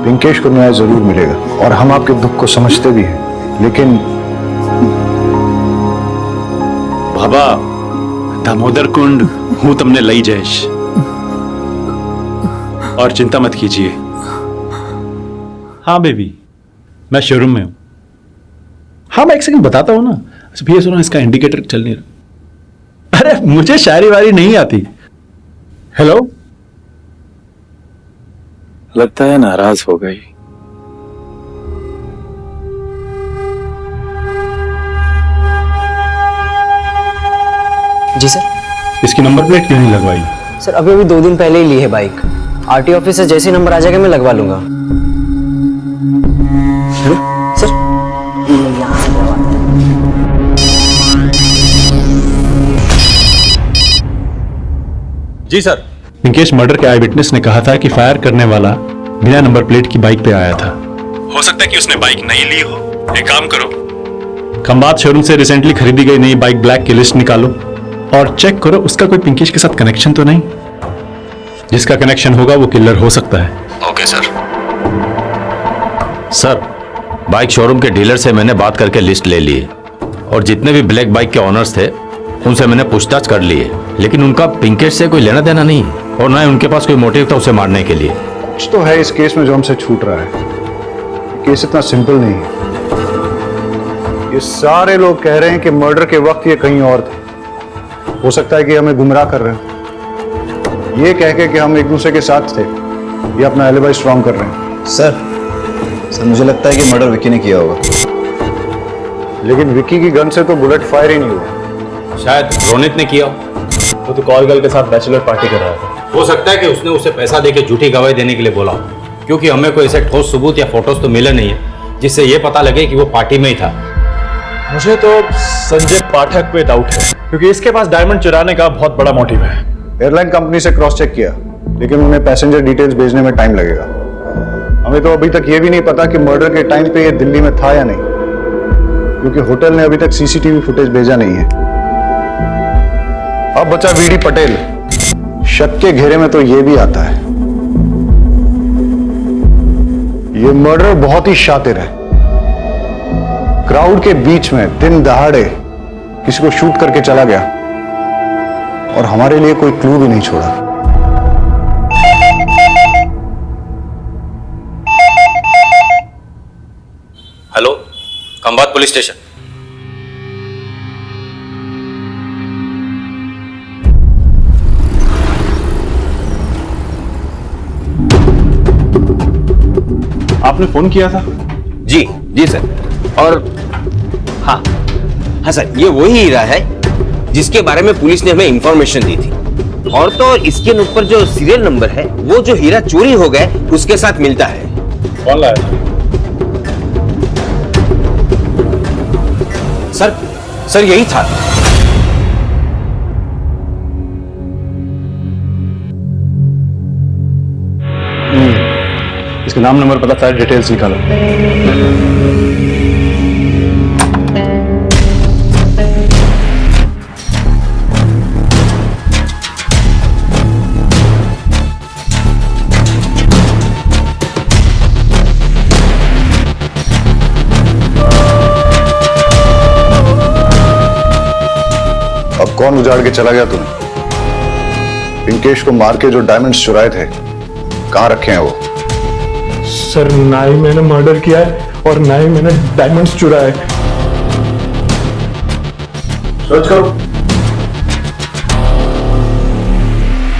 पिंकेश को न्याय जरूर मिलेगा और हम आपके दुख को समझते भी हैं, लेकिन बाबा, दामोदर कुंड हूं तुमने लई जयेश, और चिंता मत कीजिए। हाँ बेबी, मैं शोरूम में हूं। हाँ मैं एक सेकंड बताता हूं ना। अच्छा भैया सुनो, इसका इंडिकेटर चल नहीं रहा। अरे मुझे शायरी वारी नहीं आती। हेलो, लगता है नाराज हो गई। जी सर। इसकी नंबर प्लेट क्यों नहीं लगवाई? सर अभी 2 दिन पहले ही ली है बाइक। आरटी ऑफिस से जैसे नंबर आ जाएगा मैं लगवा लूंगा। सर यहाँ से लगवा। जी सर। पिंकेश मर्डर के आई विटनेस ने कहा था कि फायर करने वाला बिना नंबर प्लेट की बाइक पे आया था। हो सकता है कि उसने बाइक नहीं ली हो। एक काम करो, खंबात शोरूम से रिसेंटली खरीदी गई नई बाइक ब्लैक की लिस्ट निकालो और चेक करो उसका कोई पिंकेश के साथ कनेक्शन तो नहीं। जिसका कनेक्शन होगा वो किलर हो सकता है। Okay sir. Sir, bike showroom के डीलर से मैंने बात करके लिस्ट ले ली है और जितने भी ब्लैक बाइक के ऑनर्स थे उनसे मैंने पूछताछ कर ली है, लेकिन उनका पिंकेश से कोई लेना देना नहीं है और ना ही उनके पास कोई मोटिव था उसे मारने के लिए। कुछ तो है इस केस में जो हमसे छूट रहा है। केस इतना सिंपल नहीं है। ये सारे लोग कह रहे हैं कि मर्डर के वक्त ये कहीं और थे। हो सकता है कि हमें गुमराह कर रहे हैं। ये कह के कि हम एक दूसरे के साथ थे, ये अपना एलिबाई स्ट्रॉन्ग कर रहे हैं। सर मुझे लगता है कि मर्डर विक्की ने किया होगा। लेकिन विक्की की गन से तो बुलेट फायर ही नहीं हुआ। शायद रोनित ने किया। वो तो कॉल गर्ल के साथ बैचलर पार्टी कर रहा था। हो सकता है कि उसने उसे पैसा देके झूठी गवाही देने के लिए बोला, क्योंकि हमें कोई ऐसे ठोस सबूत या फोटोज तो मिले नहीं है जिससे ये पता लगे कि वो पार्टी में ही था। मुझे तो संजय पाठक पे डाउट है, क्योंकि इसके पास डायमंड चुराने का बहुत बड़ा मोटिव है। एयरलाइन कंपनी से क्रॉस चेक किया, लेकिन उन्हें पैसेंजर डिटेल्स भेजने में टाइम लगेगा। हमें तो अभी तक ये भी नहीं पता कि मर्डर के टाइम पे ये दिल्ली में था या नहीं, क्योंकि होटल ने अभी तक सीसीटीवी फुटेज भेजा नहीं है। अब बचा वीडी पटेल। शक के घेरे में तो ये भी आता है। ये मर्डर बहुत ही शातिर है। क्राउड के बीच में दिन दहाड़े किसी को शूट करके चला गया और हमारे लिए कोई क्लू भी नहीं छोड़ा। Hello police station. आपने फोन किया था? जी जी सर। और हाँ हाँ सर, ये वही हीरा है जिसके बारे में पुलिस ने हमें इंफॉर्मेशन दी थी। और तो इसके ऊपर जो सीरियल नंबर है वो जो हीरा चोरी हो गए उसके साथ मिलता है। कौन लाया था? सर यही था। इसके नाम नंबर पता, सारी डिटेल्स निकालो। अब कौन उजाड़ के चला गया तुम्हें? पिंकेश को मार के जो डायमंड्स चुराए थे कहां रखे हैं वो? सर ना ही मैंने मर्डर किया है और ना ही मैंने डायमंड्स चुराए। सर्च करो।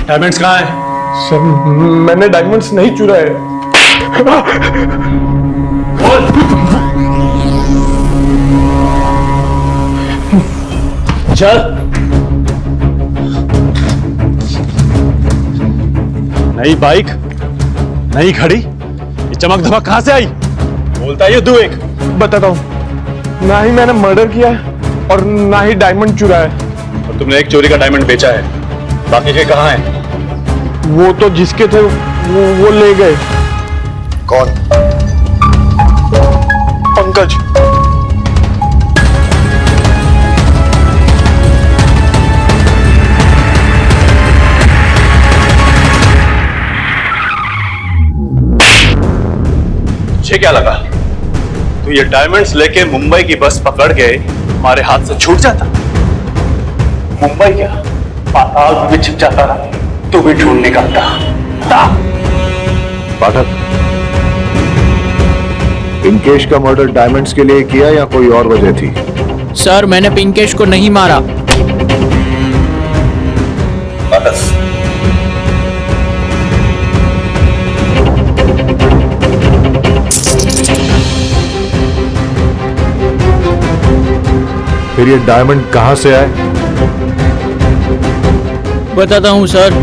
डायमंड्स कहाँ है? सर मैंने डायमंड्स नहीं चुराए। चल। नई बाइक, नई घड़ी, ये चमक धमक कहां से आई? बोलता है ये तू एक। बताता हूं, ना ही मैंने मर्डर किया है और ना ही डायमंड चुराया है। और तुमने एक चोरी का डायमंड बेचा है, बाकी के कहां हैं? वो तो जिसके थे वो ले गए। कौन? पंकज। तुझे क्या लगा तू ये डायमंड्स लेके मुंबई की बस पकड़ के हमारे हाथ से छूट जाता? मुंबई क्या, पाताल में भी छिप जाता रहा, तू भी ढूंढ निकलता। पाठक, पिंकेश का मर्डर डायमंड्स के लिए किया या कोई और वजह थी? सर मैंने पिंकेश को नहीं मारा। बस फिर ये डायमंड कहां से आए? बताता हूं सर।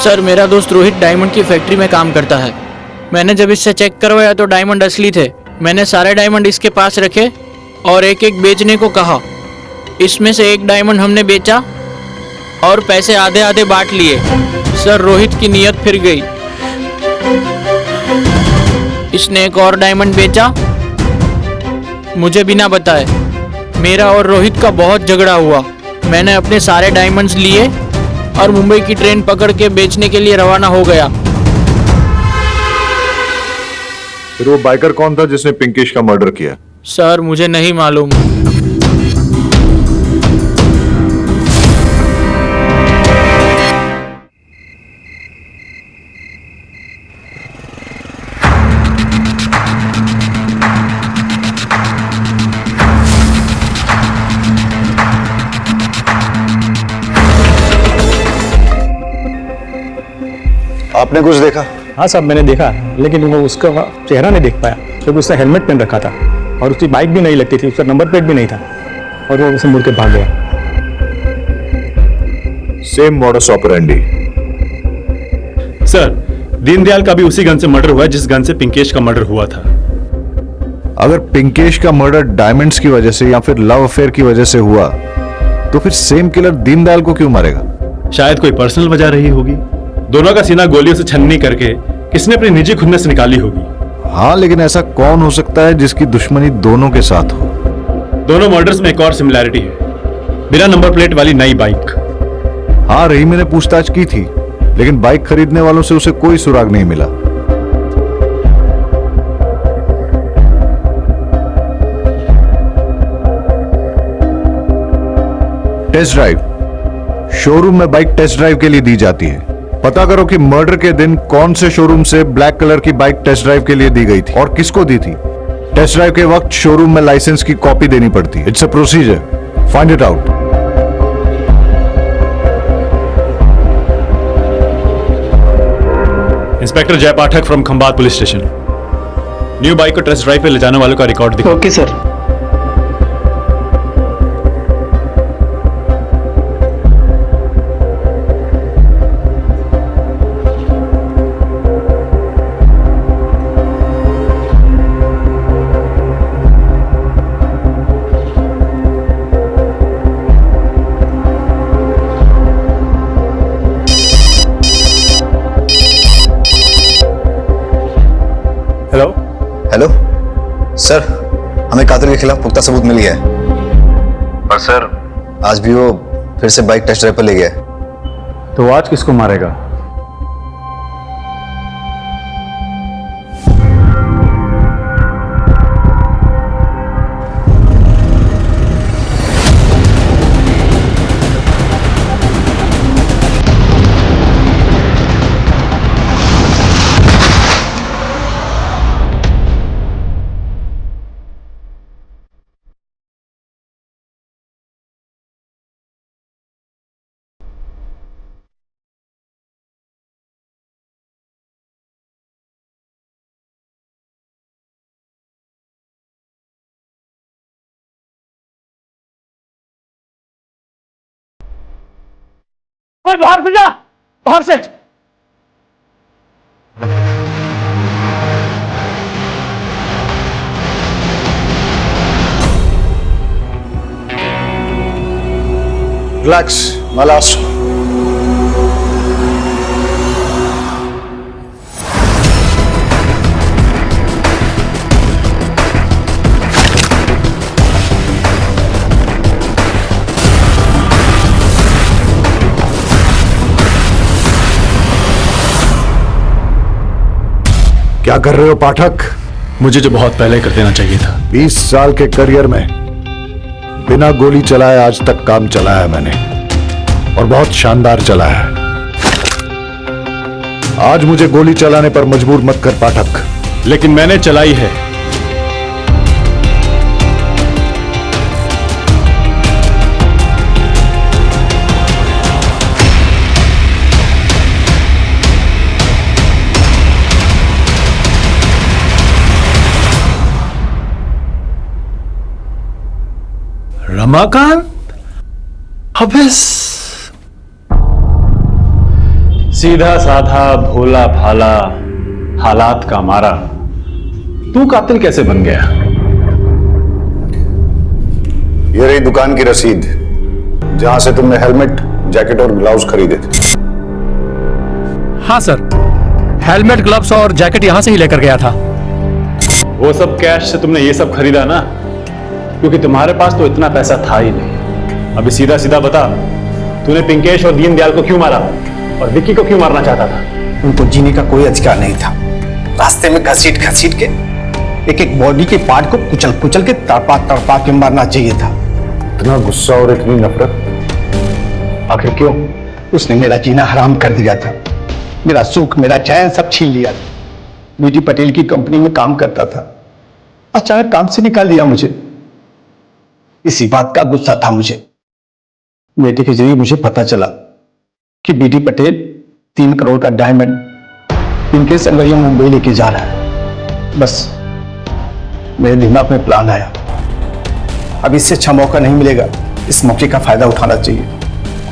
सर मेरा दोस्त रोहित डायमंड की फैक्ट्री में काम करता है। मैंने जब इससे चेक करवाया तो डायमंड असली थे। मैंने सारे डायमंड इसके पास रखे और एक एक बेचने को कहा। इसमें से एक डायमंड हमने बेचा और पैसे आधे आधे बांट लिए। सर रोहित की नीयत फिर गई। इसने एक और डायमंड बेचा मुझे बिना बताए। मेरा और रोहित का बहुत झगड़ा हुआ। मैंने अपने सारे डायमंड्स लिए और मुंबई की ट्रेन पकड़ के बेचने के लिए रवाना हो गया। फिर वो बाइकर कौन था जिसने पिंकेश का मर्डर किया? सर मुझे नहीं मालूम। आपने कुछ देखा? हाँ साहब मैंने देखा, लेकिन वो उसका चेहरा नहीं देख पाया क्योंकि उसने हेलमेट पहन रखा था और उसकी बाइक भी नहीं लगती थी, उसका नंबर प्लेट भी नहीं था और वो उसे मुड़ के भाग गया। Same modus operandi. Sir Deendayal का भी उसी गन से मर्डर हुआ है जिस गन से पिंकेश का मर्डर हुआ था। अगर पिंकेश का मर्डर डायमंड्स की वजह से या फिर लव अफेयर की वजह से हुआ तो फिर सेम किलर दीनदयाल को क्यों मारेगा? शायद कोई पर्सनल वजह रही होगी। दोनों का सीना गोलियों से छन्नी करके किसने अपनी निजी खुन्नस निकाली होगी। हाँ लेकिन ऐसा कौन हो सकता है जिसकी दुश्मनी दोनों के साथ हो? दोनों मर्डर्स में एक और सिमिलैरिटी है, बिना नंबर प्लेट वाली नई बाइक। हाँ रही, मैंने पूछताछ की थी लेकिन बाइक खरीदने वालों से उसे कोई सुराग नहीं मिला। टेस्ट ड्राइव शोरूम में बाइक टेस्ट ड्राइव के लिए दी जाती है। पता करो कि मर्डर के दिन कौन से शोरूम से ब्लैक कलर की बाइक टेस्ट ड्राइव के लिए दी गई थी और किसको दी थी। टेस्ट ड्राइव के वक्त शोरूम में लाइसेंस की कॉपी देनी पड़ती है। It's a procedure, find it out. Inspector Jay Pathak from Khambhat police station. New bike को टेस्ट ड्राइव पे ले जाने वालों का रिकॉर्ड दिखाओ। Okay sir. Hello hello sir, हमें कातिल के खिलाफ पुख्ता सबूत मिल गया है। पर सर आज भी वो फिर से बाइक टेस्ट ड्राइव पर ले गया है। तो आज किसको मारेगा? बाहर से जा, बाहर से। Relax, my last. क्या कर रहे हो पाठक? मुझे जो बहुत पहले कर देना चाहिए था। 20 साल के करियर में बिना गोली चलाए आज तक काम चलाया मैंने, और बहुत शानदार चलाया है। आज मुझे गोली चलाने पर मजबूर मत कर पाठक। लेकिन मैंने चलाई है। रमाकांत? अबे सीधा साधा भोला भाला हालात का मारा तू कातिल कैसे बन गया? ये रही दुकान की रसीद जहां से तुमने हेलमेट, जैकेट और ग्लव्स खरीदे थे। हाँ सर, हेलमेट, ग्लव्स और जैकेट यहां से ही लेकर गया था। वो सब कैश से तुमने ये सब खरीदा ना, क्योंकि तुम्हारे पास तो इतना पैसा था ही नहीं। अभी सीधा सीधा बता, तूने पिंकेश और दीनदयाल को क्यों मारा और विक्की को क्यों मारना चाहता था? उनको जीने का कोई अधिकार नहीं था। रास्ते में घसीट घसीट के एक एक बॉडी के पार्ट को कुचल कुचल के तड़पा तड़पा के मारना चाहिए था। इतना गुस्सा और इतनी नफरत आखिर क्यों? उसने मेरा जीना हराम कर दिया था। मेरा सुख, मेरा चैन सब छीन लिया था। बीटी पटेल की कंपनी में काम करता था, अचानक काम से निकाल दिया मुझे। इसी बात का गुस्सा था मुझे। बेटे के जरिए मुझे पता चला कि बीटी पटेल 3 करोड़ का डायमंड पिंकेश संगरिया मुंबई लेके जा रहा है। बस मेरे दिमाग में प्लान आया, अब इससे अच्छा मौका नहीं मिलेगा। इस मौके का फायदा उठाना चाहिए।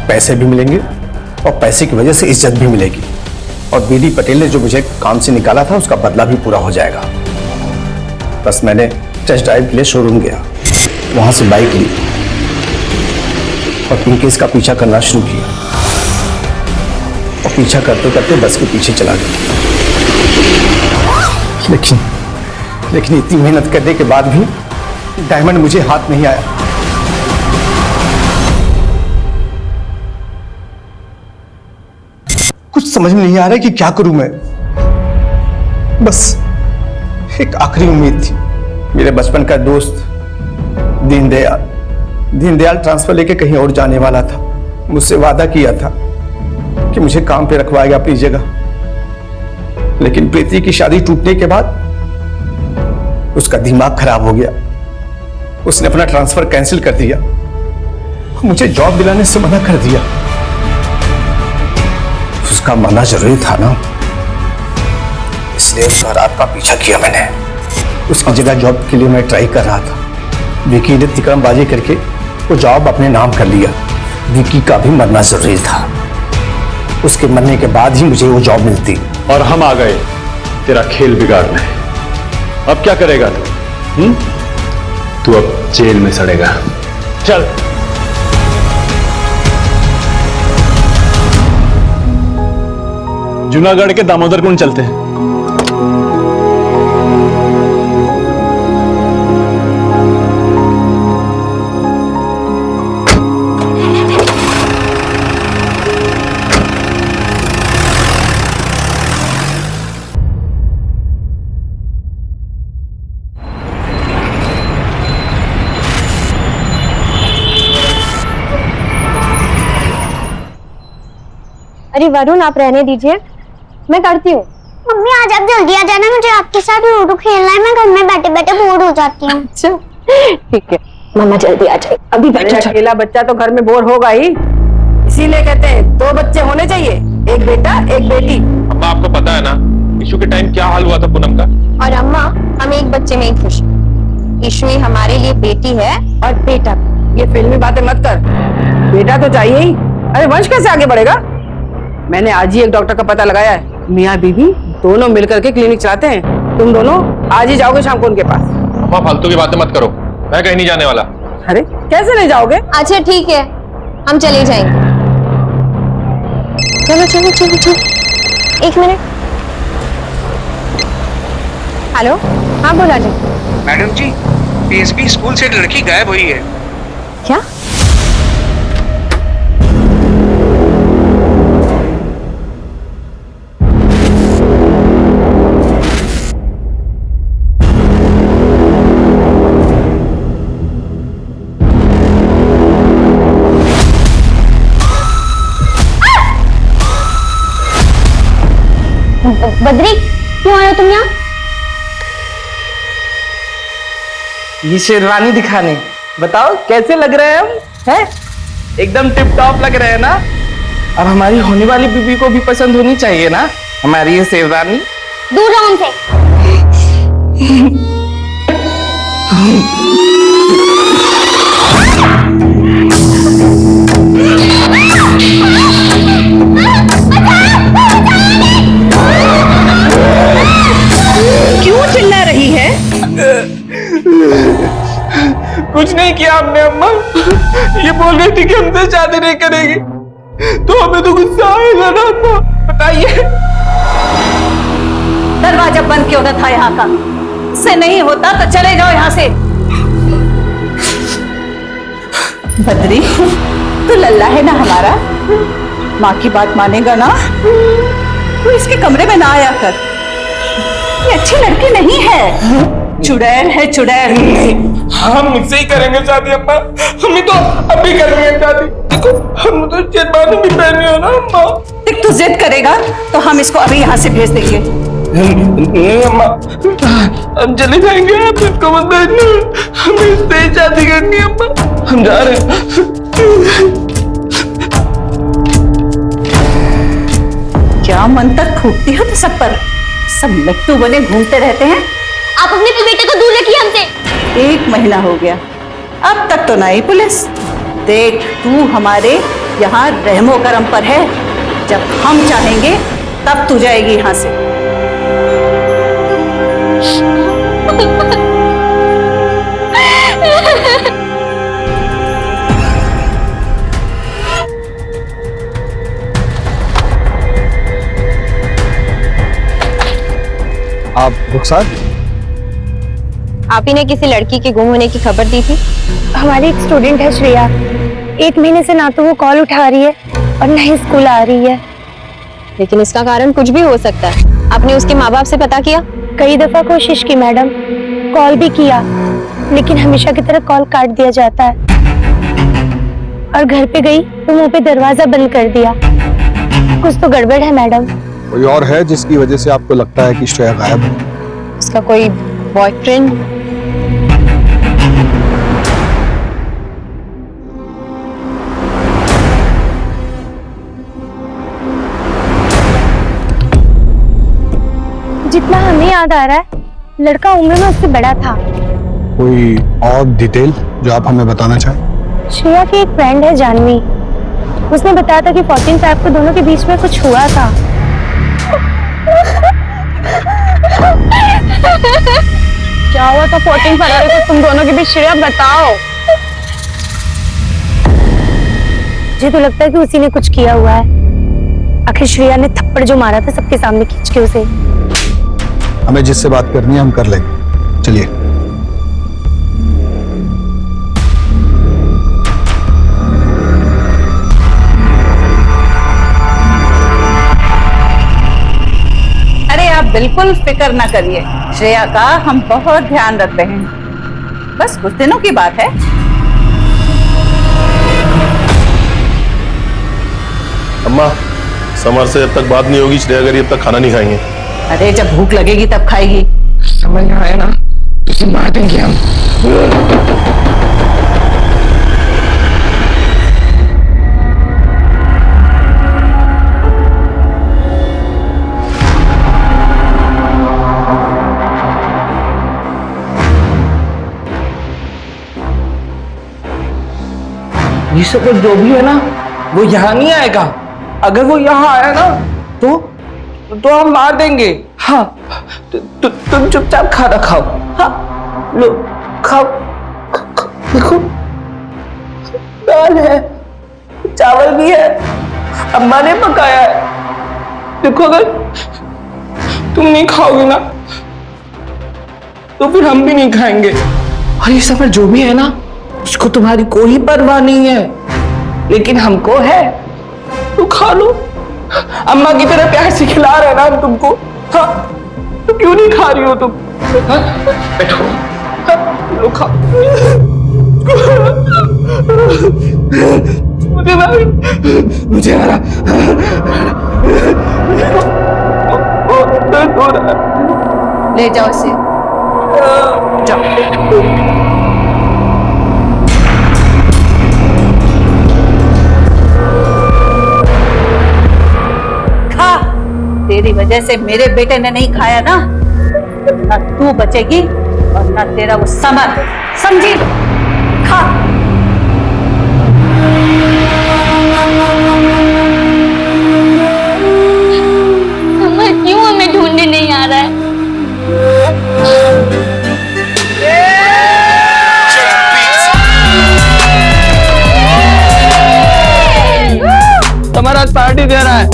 पैसे भी मिलेंगे और पैसे की वजह से इज्जत भी मिलेगी, और बीडी पटेल ने जो मुझे काम से निकाला था उसका बदला भी पूरा हो जाएगा। बस मैंने टेस्ट ड्राइव के लिए शोरूम गया, वहां से बाइक ली और पिंकेश का पीछा करना शुरू किया, और पीछा करते करते बस के पीछे चला गया। लेकिन इतनी मेहनत करने के बाद भी डायमंड मुझे हाथ नहीं आया। कुछ समझ में नहीं आ रहा कि क्या करूं मैं। बस एक आखिरी उम्मीद थी। मेरे बचपन का दोस्त दीनदयाल ट्रांसफर लेके कहीं और जाने वाला था। मुझसे वादा किया था कि मुझे काम पे रखवाएगा अपनी जगह, लेकिन प्रीति की शादी टूटने के बाद उसका दिमाग खराब हो गया। उसने अपना ट्रांसफर कैंसिल कर दिया, मुझे जॉब दिलाने से मना कर दिया। उसका मना जरूरी था ना, इसलिए उसका रात का पीछा किया मैंने। उसकी जगह जॉब के लिए मैं ट्राई कर रहा था। विकी ने तिकड़मबाजी करके वो जॉब अपने नाम कर लिया। विकी का भी मरना जरूरी था, उसके मरने के बाद ही मुझे वो जॉब मिलती। और हम आ गए तेरा खेल बिगाड़ने। अब क्या करेगा तू? तू अब जेल में सड़ेगा। चल। जूनागढ़ के दामोदर कुंड चलते हैं। अरे वरुण, आप रहने दीजिए, मैं करती हूँ। मम्मी आज आप जल्दी आ जाना, मुझे आपके साथ लूडो खेलना है। मैं घर में बैठे बैठे बोर हो जाती हूँ। अच्छा ठीक है, मम्मा जल्दी आ जाए। अभी बैठो। अकेला बच्चा तो घर में बोर होगा ही, इसीलिए कहते हैं 2 बच्चे होने चाहिए, एक बेटा एक बेटी। अम्मा आपको पता है ना इशू के टाइम क्या हाल हुआ था पूनम का? और अम्मा, हम एक बच्चे में ही खुश। ईशु ही हमारे लिए बेटी है और बेटा। ये फिल्मी बातें मत कर, बेटा तो चाहिए ही। अरे वंश कैसे आगे बढ़ेगा? मैंने आज ही एक डॉक्टर का पता लगाया है, मियाँ बीवी दोनों मिलकर के क्लिनिक चलाते हैं। तुम दोनों आज ही जाओगे शाम को उनके पास। अम्मा फालतू की बातें मत करो, मैं कहीं नहीं जाने वाला। अरे कैसे नहीं जाओगे? अच्छा ठीक है, हम चले जाएंगे। चलो चलो चलो चलो। 1 मिनट। हेलो, हाँ बोला जी। मैडम जी, पीएसबी स्कूल से लड़की गायब हुई है। क्या? बद्री, क्यों आए हो तुम यहाँ? ये शेरवानी दिखाने, बताओ कैसे लग रहे हैं हम? हैं? एकदम टिप टॉप लग रहे हैं ना? अब हमारी होने वाली बीबी को भी पसंद होनी चाहिए ना हमारी ये शेरवानी। दूर रहो उनसे। क्यों चिल्ला रही है? कुछ नहीं किया हमने अम्मा, ये बोल रही थी कि हमसे शादी नहीं करेगी, तो हमें तो गुस्सा आएगा ना अम्मा, बताइए। दरवाजा बंद क्यों ना था यहाँ का? इससे नहीं होता तो चले जाओ यहाँ से। बद्री, तो लल्ला है ना हमारा, माँ की बात मानेगा ना? तू इसके कमरे में ना आया कर, ये अच्छी लड़की नहीं है, चुड़ैल है चुड़ैल। हम मुझसे ही करेंगे शादी अम्मा, हमें तो अभी करेंगे शादी। देखो हम तो शेरवानी भी पहने हो ना अम्मा। देख तू जिद करेगा तो हम इसको अभी यहाँ से भेज देंगे। नहीं अम्मा, हम चले जाएंगे, आप इसको मत भेजना, हमें इससे ही शादी करनी है अम्मा, हम जा रहे हैं। क्या मंत्र फूटती हो तो सब पर, सब लट्टू बने घूमते रहते हैं। आप अपने बेटे को दूर रखिए हमसे। 1 महीना हो गया, अब तक तो नहीं पुलिस। देख तू हमारे यहाँ रहमो करम पर है, जब हम चाहेंगे तब तू जाएगी यहाँ से। आप रुखसार? आप ही ने किसी लड़की के गुम होने की खबर दी थी? हमारी एक स्टूडेंट है श्रेया, 1 महीने से ना तो वो कॉल उठा रही है और ना ही स्कूल आ रही है। लेकिन इसका कारण कुछ भी हो सकता है। आपने उसके माँ बाप से पता किया? कई दफा कोशिश की मैडम, कॉल भी किया, लेकिन हमेशा की तरह कॉल काट दिया जाता है। और घर पे गई तो मुंह पे दरवाजा बंद कर दिया। कुछ तो गड़बड़ है मैडम। कोई और है जिसकी वजह से आपको लगता है कि श्रेया गायब है? उसका कोई बॉयफ्रेंड? जितना हमें याद आ रहा है लड़का उम्र में उससे बड़ा था। कोई और डिटेल जो आप हमें बताना चाहें? श्रेया की एक फ्रेंड है जानवी, उसने बताया था कि 14 Feb को दोनों के बीच में कुछ हुआ था। क्या हुआ था 14 फरवरी को तुम दोनों के बीच श्रेया, बताओ। मुझे तो लगता है कि उसी ने कुछ किया हुआ है। आखिर श्रेया ने थप्पड़ जो मारा था सबके सामने खींच के उसे। हमें जिससे बात करनी है हम कर लेंगे, चलिए। अरे आप बिल्कुल फिक्र ना करिए, श्रेया का हम बहुत ध्यान रखते हैं। बस कुछ दिनों की बात है। अम्मा, समर से जब तक बात नहीं होगी श्रेया करी, जब तक खाना नहीं खाएंगे। अरे जब भूख लगेगी तब खाएगी। समझ में आया ना, उसे मार देंगे हम। ये सब जो भी है ना वो यहाँ नहीं आएगा। अगर वो यहाँ आया ना तो हम मार देंगे। हाँ, तुम चुपचाप खाना खाओ। हाँ, लो खाओ। देखो दाल है, चावल भी है, अम्मा ने पकाया है। देखो अगर तुम नहीं खाओगे ना तो फिर हम भी नहीं खाएंगे। और ये सब जो भी है ना उसको तुम्हारी कोई परवाह नहीं है, लेकिन हमको है। तो खा लो, अम्मा की तरह प्यार से खिला रहे ना हम तुमको। हाँ, तो क्यों नहीं खा रही हो तुम? हाँ, बैठो। हाँ, लो खाओ। मुझे मारा। दर्द हो रहा है। ले जाओ इसे, जाओ। तेरी वजह से मेरे बेटे ने नहीं खाया ना, ना तू बचेगी और ना तेरा वो समर, समझी? खा। समर क्यों हमें ढूंढने नहीं आ रहा है? समर आज पार्टी दे रहा है।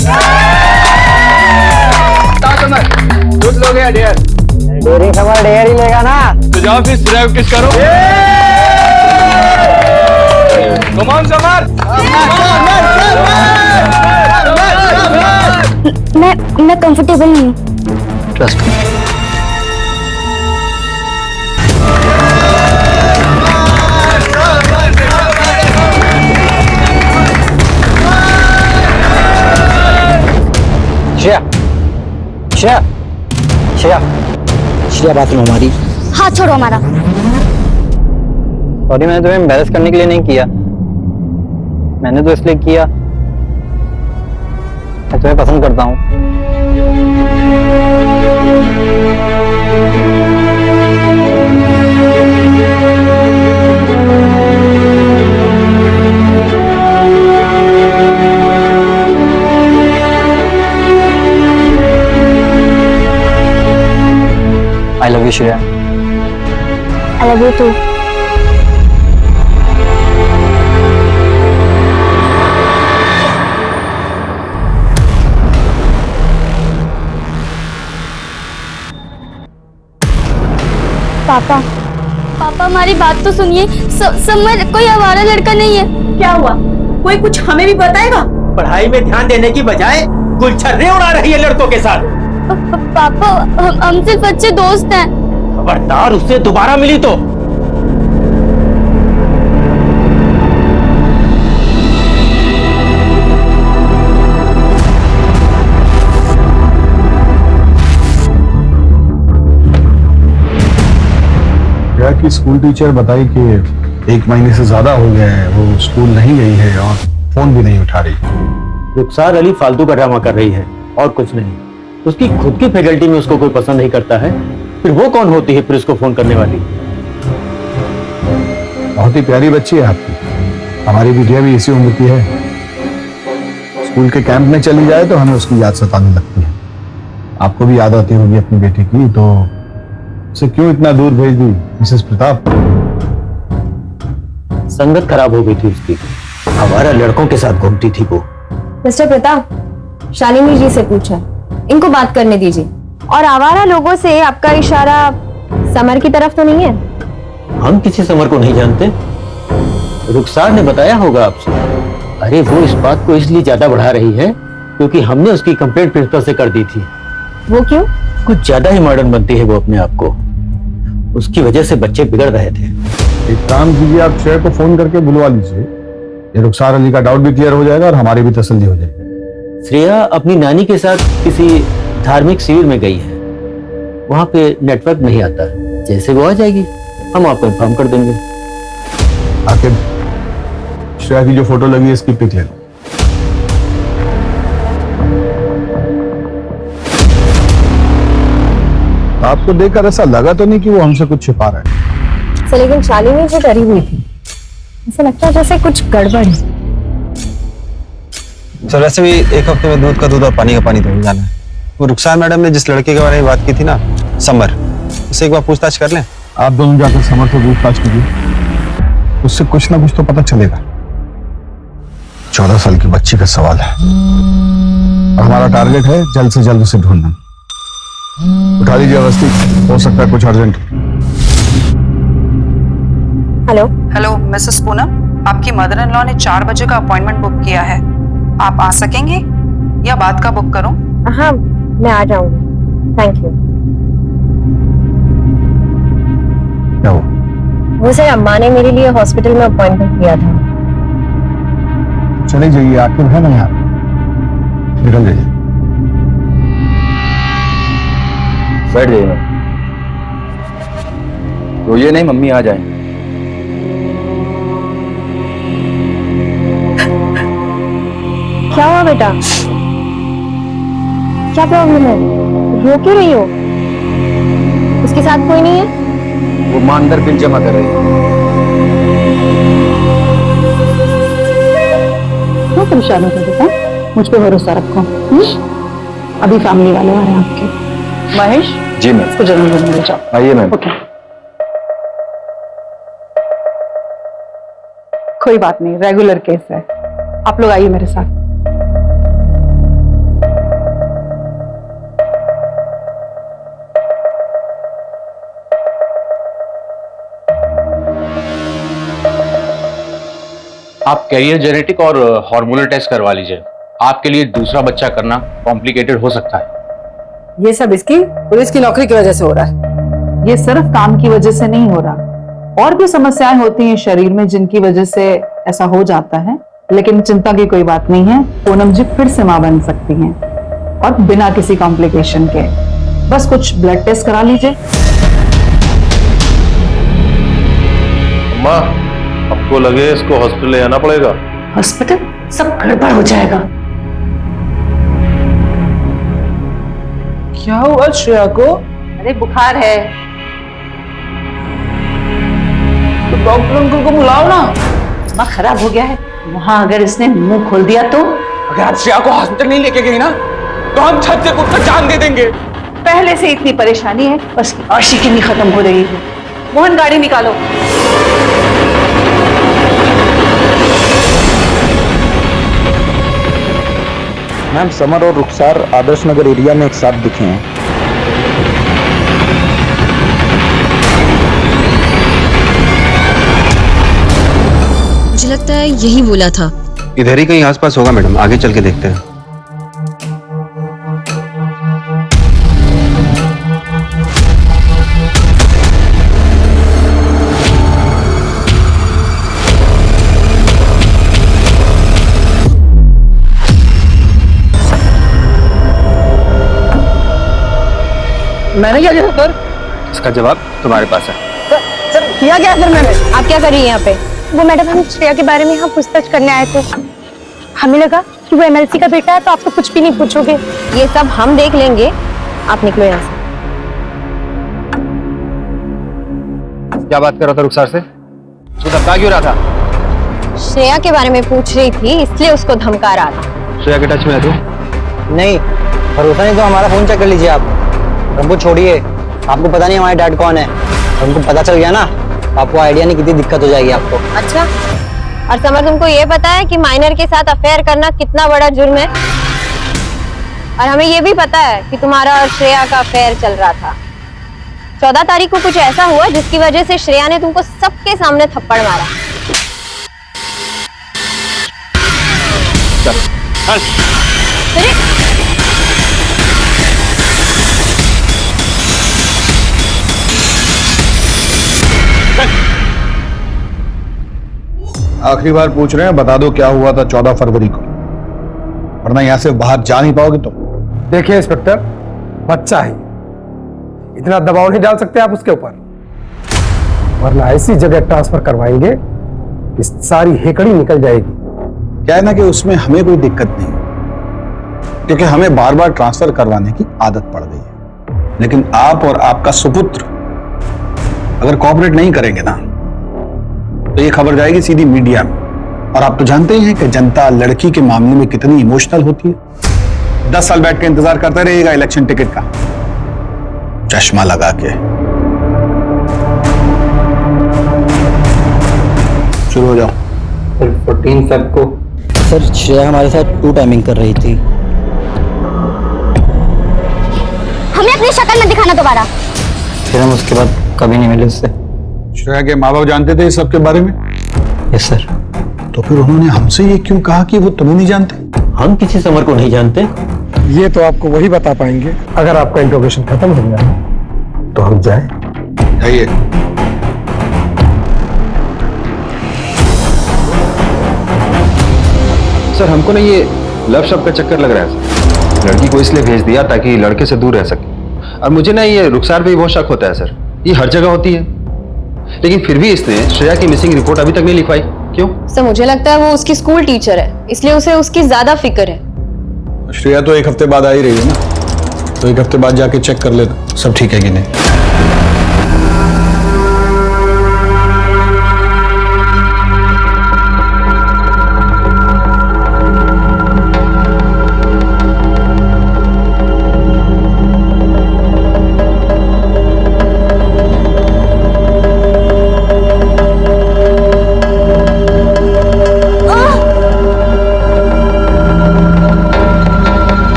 कुछ लोग हैं डेयर। डेरी समर डेयर ही लेगा ना। तो जाओ फिर सिर्फ किस करो। Come on Samar. मैं कंफर्टेबल नहीं हूँ। Trust me. Shreya, Shreya, Shreya, Shreya bathroom हमारी। हाथ छोड़ो हमारा। सॉरी, मैंने तुम्हें एम्बैरेस करने के लिए नहीं किया, मैंने तो इसलिए किया मैं तुम्हें पसंद करता हूँ। I love you, Shreya. I love you too. पापा, पापा हमारी बात तो सुनिए। समर कोई आवारा लड़का नहीं है। क्या हुआ? कोई कुछ हमें भी बताएगा? पढ़ाई में ध्यान देने की बजाय गुलछर्रे उड़ा रही है लड़कों के साथ। पापा हम सिर्फ अच्छे दोस्त हैं। खबरदार उससे दोबारा मिली तो क्या कि स्कूल टीचर बताई कि 1 महीने से ज्यादा हो गया है वो स्कूल नहीं गई है और फोन भी नहीं उठा रही। रुखसार अली फालतू का ड्रामा कर रही है और कुछ नहीं। उसकी खुद की फैकल्टी में उसको कोई पसंद नहीं करता है, फिर वो कौन होती है फिर उसको फोन करने वाली? बहुत ही प्यारी बच्ची है आपकी। हमारी बिटिया भी इसी उम्र की है। स्कूल के कैंप में चली जाए तो हमें उसकी याद सताने लगती है। आपको भी याद आती होगी अपनी बेटी की, तो उसे क्यों इतना दूर भेज दी मिसेस प्रताप? संगत खराब हो गई थी उसकी, हमारा लड़कों के साथ घूमती थी वो। मिस्टर प्रताप, शालिनी जी से पूछा, इनको बात करने दीजिए। और आवारा लोगों से आपका इशारा समर की तरफ तो नहीं है? हम किसी समर को नहीं जानते। रुखसार ने बताया होगा आपसे। अरे वो इस बात को इसलिए ज्यादा बढ़ा रही है क्योंकि हमने उसकी कंप्लेंट प्रिंसिपल से कर दी थी। वो क्यों? कुछ ज्यादा ही मॉडर्न बनती है वो अपने आप को। उसकी वजह से बच्चे बिगड़ रहे थे। एक काम कीजिए, आप शेर को फोन करके बुलवा लीजिए। ये रुखसार अली का डाउट भी क्लियर हो जाएगा और हमारी भी तसल्ली हो जाएगी। श्रेया अपनी नानी के साथ किसी धार्मिक शिविर में गई है, वहां पे नेटवर्क नहीं आता। जैसे वो आ जाएगी हम आपको इन्फॉर्म कर देंगे। आखिर श्रेया की जो फोटो लगी है इसकी पिक ले लो। आपको देखकर ऐसा लगा तो नहीं कि वो हमसे कुछ छिपा रहा है? सर लेकिन शालिनी जो डरी हुई थी, ऐसा लगता है जैसे कुछ गड़बड़ है। सर वैसे भी एक हफ्ते में दूध का दूध और पानी का पानी तो हो जाना है। वो रुखसार मैडम ने जिस लड़के के बारे में बात की थी ना, समर, उससे एक बार पूछताछ कर लें। आप दोनों जाकर समर से पूछताछ कीजिए, उससे कुछ ना कुछ तो पता चलेगा। 14 साल की बच्ची का सवाल है और हमारा टारगेट है जल्द से जल्द उसे ढूंढना। उठा लीजिए अवस्थी, हो सकता है कुछ urgent. Hello hello Mrs Poonam, आपकी मदर इन लॉ ने 4 बजे का अपॉइंटमेंट बुक किया है। आप आ सकेंगे या बाद का बुक करूं? हाँ मैं आ जाऊंगी, थैंक यू। क्या हुआ? वो सर अम्मा ने मेरे लिए हॉस्पिटल में अपॉइंटमेंट किया था। चले जाइए, आखिर है ना यार, निकल जाइए। बैठ जाइए मैम। रोइए नहीं, मम्मी आ जाए। क्या हुआ बेटा? क्या प्रॉब्लम है? रो क्यों रही हो? उसके साथ कोई नहीं है? वो मां अंदर बिल जमा कर रही है। क्यों परेशान हो बेटा? मुझ पे भरोसा रखो। अभी फैमिली वाले आ रहे हैं आपके। महेश जी मैम। इसको जनरल रूम में ले जाओ। आइए मैम। ओके, कोई बात नहीं, रेगुलर केस है। आप लोग आइए मेरे साथ। आप कैरियर जेनेटिक और हार्मोनल टेस्ट करवा लीजिए। आपके लिए दूसरा बच्चा करना कॉम्प्लिकेटेड हो सकता है। ये सब इसकी पुलिस की नौकरी की वजह से हो रहा है। ये सिर्फ काम की वजह से नहीं हो रहा, और भी समस्याएं होती हैं शरीर में जिनकी वजह से ऐसा हो जाता है। लेकिन चिंता की कोई बात नहीं है, पूनम जी फिर से मां बन सकती हैं और बिना किसी कॉम्प्लिकेशन के। बस कुछ ब्लड टेस्ट करा लीजिए। अम्मा, आपको लगे इसको हॉस्पिटल ले जाना पड़ेगा? हॉस्पिटल? सब गड़बड़ हो जाएगा। क्या हुआ श्रेया को? अरे बुखार है। तो डॉक्टर अंकल को बुलाओ ना। दिमाग खराब हो गया है, वहां अगर इसने मुंह खोल दिया तो? अगर आज श्रेया को हॉस्पिटल नहीं लेके गई ना तो हम छत से कूदकर जान दे देंगे। पहले से इतनी परेशानी है, बस आशिकी नहीं खत्म हो रही है। मोहन गाड़ी निकालो। मैम, समर और रुखसार आदर्श नगर एरिया में एक साथ दिखे हैं। मुझे लगता है यही बोला था। इधर ही कहीं आसपास होगा मैडम, आगे चल के देखते हैं। मैंने क्या किया सर? इसका जवाब तुम्हारे पास है। किया क्या फिर मैंने? आप क्या कर रही हैं यहाँ पे? वो मैडम, हम श्रेया के बारे में यहाँ पूछताछ करने आए थे। हमें लगा कि वो एमएलसी का बेटा है तो आप तो कुछ भी नहीं पूछोगे। ये सब हम देख लेंगे, आप निकलो यहाँ से। क्या बात कर रहा था रुखसार से? तू धमका क्यों रहा था? श्रेया के बारे में पूछ रही थी, इसलिए उसको धमका रहा था। श्रेया के टच में है तू? नहीं, भरोसा नहीं तो हमारा फोन चेक कर लीजिए आप। हमको छोड़िए, आपको पता नहीं हमारे डैड कौन है। हमको पता चल गया ना, आपको आइडिया नहीं कितनी दिक्कत हो जाएगी आपको। अच्छा, और समर तुमको ये पता है कि माइनर के साथ अफेयर करना कितना बड़ा जुर्म है? और हमें ये भी पता है कि तुम्हारा और श्रेया का अफेयर चल रहा था। 14 तारीख को कुछ ऐसा हुआ जिसकी वजह से श्रेया ने तुमको सबके सामने थप्पड़ मारा। चल, आखिरी बार पूछ रहे हैं, बता दो क्या हुआ था 14 फरवरी को, वरना यहां से बाहर जा नहीं पाओगे तुम। देखिए इंस्पेक्टर, बच्चा है, इतना दबाव नहीं डाल सकते आप उसके ऊपर, वरना ऐसी जगह ट्रांसफर करवाएंगे कि सारी हेकड़ी निकल जाएगी। क्या है ना कि उसमें हमें कोई दिक्कत नहीं, क्योंकि हमें बार बार ट्रांसफर करवाने की आदत पड़ गई है। लेकिन आप और आपका सुपुत्र अगर कोऑपरेट नहीं करेंगे ना, तो ये खबर जाएगी सीधी मीडिया में। और आप तो जानते ही हैं कि जनता लड़की के मामले में कितनी इमोशनल होती है। 10 साल बैठ के इंतजार करता रहेगा इलेक्शन टिकट का, चश्मा लगा के। शुरू हो जाओ। सर 14 फेब को सर श्रेया हमारे साथ 2 टाइमिंग कर रही थी। हमें अपनी शक्ल मत दिखाना दोबारा। फिर हम उसके बाद कभी नहीं मिले उससे। श्रेया के माँ बाप जानते थे इस सब के बारे में? Yes sir. तो फिर उन्होंने हमसे ये क्यों कहा कि वो तुम्हें नहीं जानते? हम किसी समर को नहीं जानते। ये तो आपको वही बता पाएंगे अगर आपका इंट्रोगेशन खत्म हो गया तो हम जाए। जाइए। सर हमको ना ये लव शब्द का चक्कर लग रहा है। लड़की को इसलिए भेज दिया ताकि लड़के से दूर रह सके। और मुझे ना ये रुखसार पे बहुत शक होता है सर, ये हर जगह होती है, लेकिन फिर भी इसने श्रेया की मिसिंग रिपोर्ट अभी तक नहीं लिखवाई। क्यों? सर मुझे लगता है वो उसकी स्कूल टीचर है, इसलिए उसे उसकी ज्यादा फिक्र है। श्रेया तो 1 हफ्ते बाद आ ही रही है ना, तो 1 हफ्ते बाद जाके चेक कर लेना सब ठीक है कि नहीं।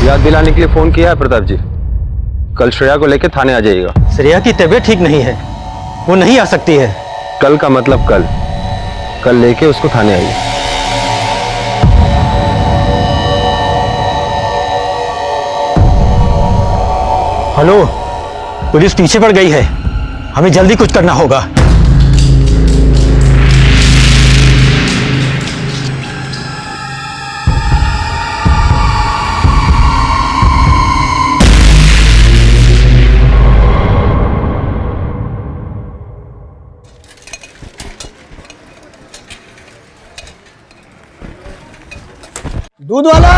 याद दिलाने के लिए फोन किया है प्रताप जी, कल श्रेया को लेकर थाने आ जाइएगा। श्रेया की तबीयत ठीक नहीं है, वो नहीं आ सकती है। कल का मतलब कल लेके उसको थाने आइए। हेलो, पुलिस पीछे पड़ गई है, हमें जल्दी कुछ करना होगा। दूध वाला,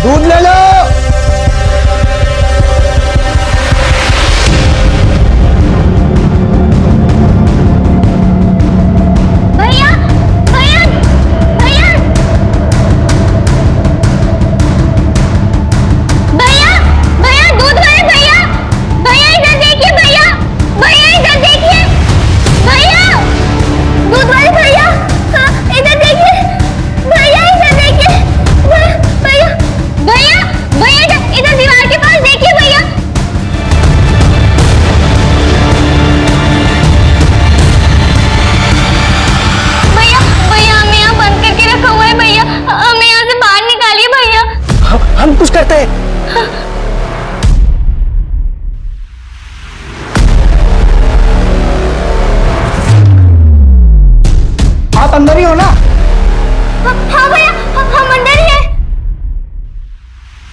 दूध ले लो। भैया भैया भैया भैया भैया दूध वाले भैया, भैया इधर देखिए, भैया भैया इधर देखिए, भैया दूध वाले भैया, हाँ इधर देखिए, भैया इधर देखिए, भैया भैया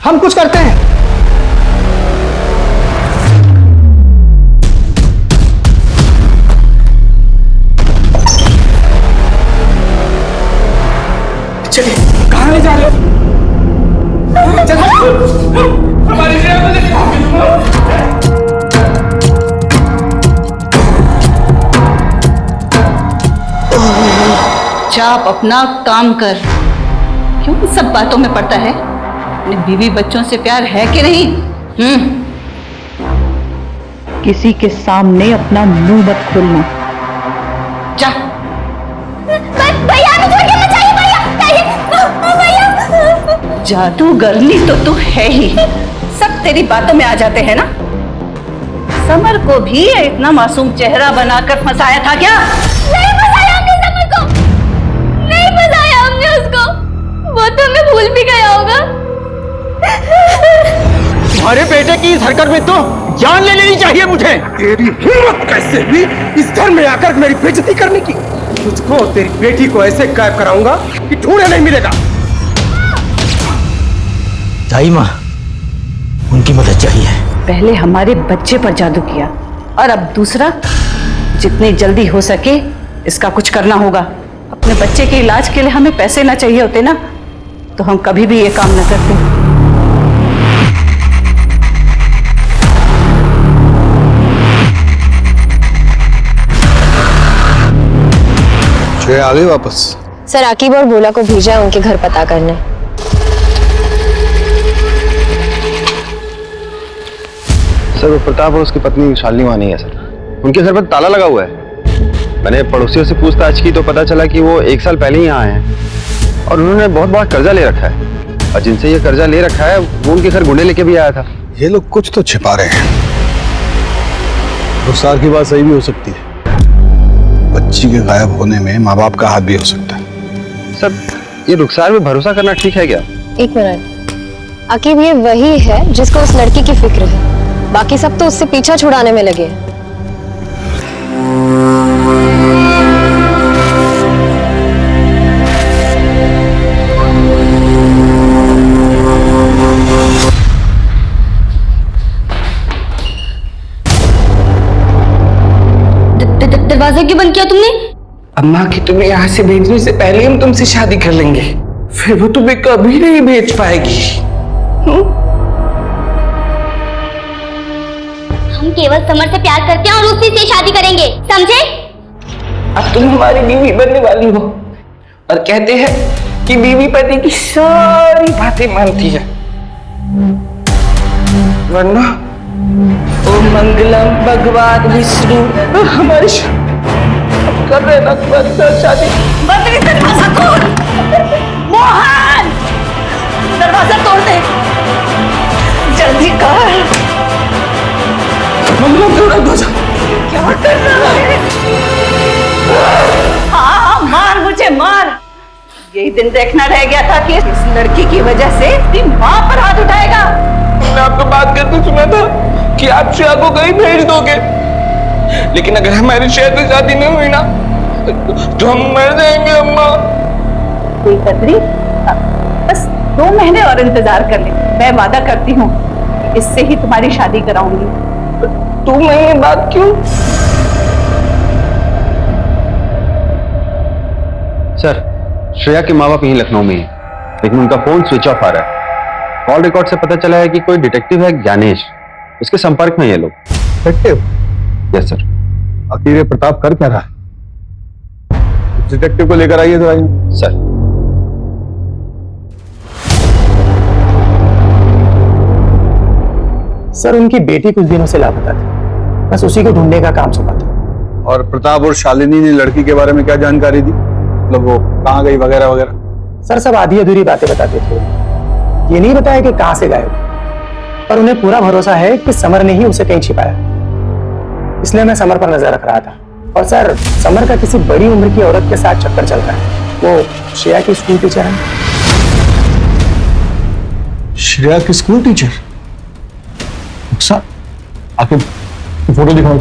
हम कुछ करते हैं। चलिए, कहाँ ले जा रहे हो? हमारी चाप अपना काम कर। क्यों इन सब बातों में पड़ता है? अपने बीवी बच्चों से प्यार है कि नहीं? किसी के सामने अपना मुंह मत खोलना। जा। भैया मुझे छोड़ के मत जाइए भैया। जादूगरनी तो तू है ही, सब तेरी बातों में आ जाते हैं ना। समर को भी इतना मासूम चेहरा बनाकर फंसाया था क्या? नहीं फंसाया हमने समर को, नहीं फंसाया हमने उसको, वो तो हमें भूल भी गया होगा। तुम्हारे बेटे की इस हरकत में तो जान ले लेनी चाहिए मुझे। तेरी हिम्मत कैसे हुई इस घर में आकर मेरी बेइज्जती करने की? तुझको तेरी बेटी को ऐसे गायब कराऊंगा कि ढूंढे नहीं मिलेगा। ताई माँ, उनकी मदद चाहिए। पहले हमारे बच्चे पर जादू किया और अब दूसरा। जितनी जल्दी हो सके इसका कुछ करना होगा। अपने बच्चे के इलाज के लिए हमें पैसे ना चाहिए होते ना, तो हम कभी भी ये काम न करते। आ गए वापस? सर, आकिब और बोला को भेजा है उनके घर पता करने। सर, वो प्रताप और उसकी पत्नी शालिनी वहां नहीं है सर। उनके घर पर ताला लगा हुआ है। मैंने पड़ोसियों से पूछताछ की तो पता चला कि वो 1 साल पहले ही यहाँ आए हैं और उन्होंने बहुत बड़ा कर्जा ले रखा है, और जिनसे ये कर्जा ले रखा है वो उनके घर गुंडे लेके भी आया था। ये लोग कुछ तो छिपा रहे हैं। रुखसार की बात सही भी हो सकती है। बच्ची के गायब होने में माँ बाप का हाथ भी हो सकता है। सर, ये रुखसार में भरोसा करना ठीक है क्या? एक मिनट, आकिब ये वही है जिसको उस लड़की की फिक्र है, बाकी सब तो उससे पीछा छुड़ाने में लगे हैं। दरवाजा क्यों बंद किया तुमने? अम्मा की तुम्हें यहाँ से भेजने से पहले हम तुमसे शादी कर लेंगे, फिर वो तुम्हें कभी नहीं भेज पाएगी। हम केवल समर से प्यार करते हैं और उसी से शादी करेंगे, समझे? अब तुम हमारी बीवी बनने वाली हो और कहते हैं कि बीवी पति की सारी बातें मानती है, वरना ओम मंगलम भगवान विष्णु हमारी कर रहे ना तुम्हारी शादी। बदरी, दरवाजा खोल। मोहन, दरवाजा तोड़ दे, जल्दी कर। मम्मा तोड़ा दरवाजा। क्या कर रहा है? हाँ, मार मुझे मार। यही दिन देखना रह गया था कि इस लड़की की वजह से तेरी माँ पर हाथ उठाएगा। मैंने आपको बात करते सुना था कि आप श्रेया को कहीं भेज दोगे, लेकिन अगर हमारी श्रेया से शादी नहीं हुई ना तो हम मर जाएंगे अम्मा। कोई बदरी, बस 2 महीने और इंतजार कर ले। मैं वादा करती हूँ इससे ही तुम्हारी शादी कराऊंगी। 2 महीने बाद क्यों? सर, श्रेया के माँ बाप यहीं लखनऊ में ही है, लेकिन उनका फोन स्विच ऑफ आ रहा है। कॉल रिकॉर्ड से पता चला है कि कोई डिटेक्टिव है ज्ञानेश, उसके संपर्क में ये लोग। डिटेक्टिव? Yes sir. आखिर ये प्रताप कर क्या रहा है? डिटेक्टिव को लेकर आइए तो आइए। सर। सर, उनकी बेटी कुछ दिनों से लापता थी, बस उसी को ढूंढने का काम सौंपा था। और प्रताप और शालिनी ने लड़की के बारे में क्या जानकारी दी? मतलब वो कहाँ गई वगैरह वगैरह? सर, सब आधी अधूरी बातें बताते थे, ये नहीं बताया कि कहां से गायब, पर उन्हें पूरा भरोसा है कि समर ने ही उसे कहीं छिपाया, इसलिए मैं समर पर नजर रख रहा था। और सर, समर का किसी बड़ी उम्र की औरत के साथ चक्कर चल रहा है, वो श्रेया की स्कूल टीचर है। श्रेया की स्कूल टीचर? आके फोटो दिखाओ।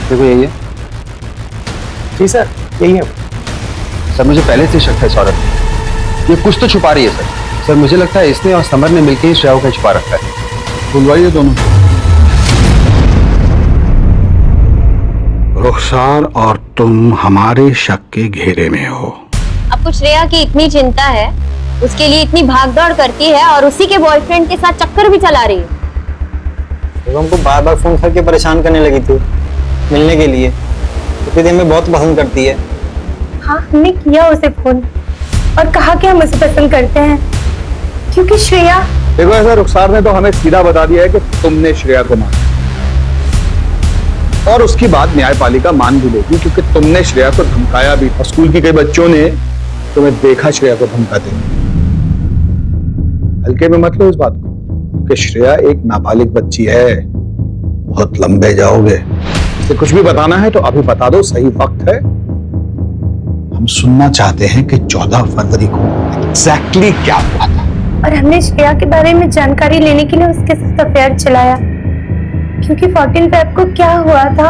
देखो यही है। जी सर, यही है। सर, मुझे पहले से शक है इस औरत, ये कुछ तो छुपा रही है सर। सर मुझे लगता है इसने और समर ने मिलकर ही श्रेया को छुपा रखा है। बुलवाइए दोनों। रुखसार और तुम हमारे शक के घेरे में हो। आपको श्रेया की इतनी चिंता है, उसके लिए इतनी भागदौड़ करती है और उसी के बॉयफ्रेंड के साथ चक्कर भी चला रही है। वो हमको बार बार फोन करके परेशान करने लगी थी मिलने के लिए, क्योंकि हमें बहुत पसंद करती है। हाँ, हमने किया उसे फोन और कहा कि हम उसे पसंद करते हैं, क्योंकि श्रेया। देखो ऐसा रुखसार ने तो हमें सीधा बता दिया है कि तुमने श्रेया को मारा, और उसकी बात न्यायपालिका मान भी लेगी क्योंकि तुमने श्रेया को धमकाया भी, और स्कूल के कई बच्चों ने तुम्हें देखा श्रेया को धमकाते। हल्के में मत लो इस बात को कि श्रेया एक नाबालिग बच्ची है, बहुत लंबे जाओगे। इसे कुछ भी बताना है तो अभी बता दो, सही वक्त है। हम सुनना चाहते हैं कि 14 फरवरी को एग्जैक्टली क्या हुआ था। और हमने श्रेया के बारे में जानकारी लेने के लिए उसके साथ अफेयर चलाया, क्योंकि 14 फेब को क्या हुआ था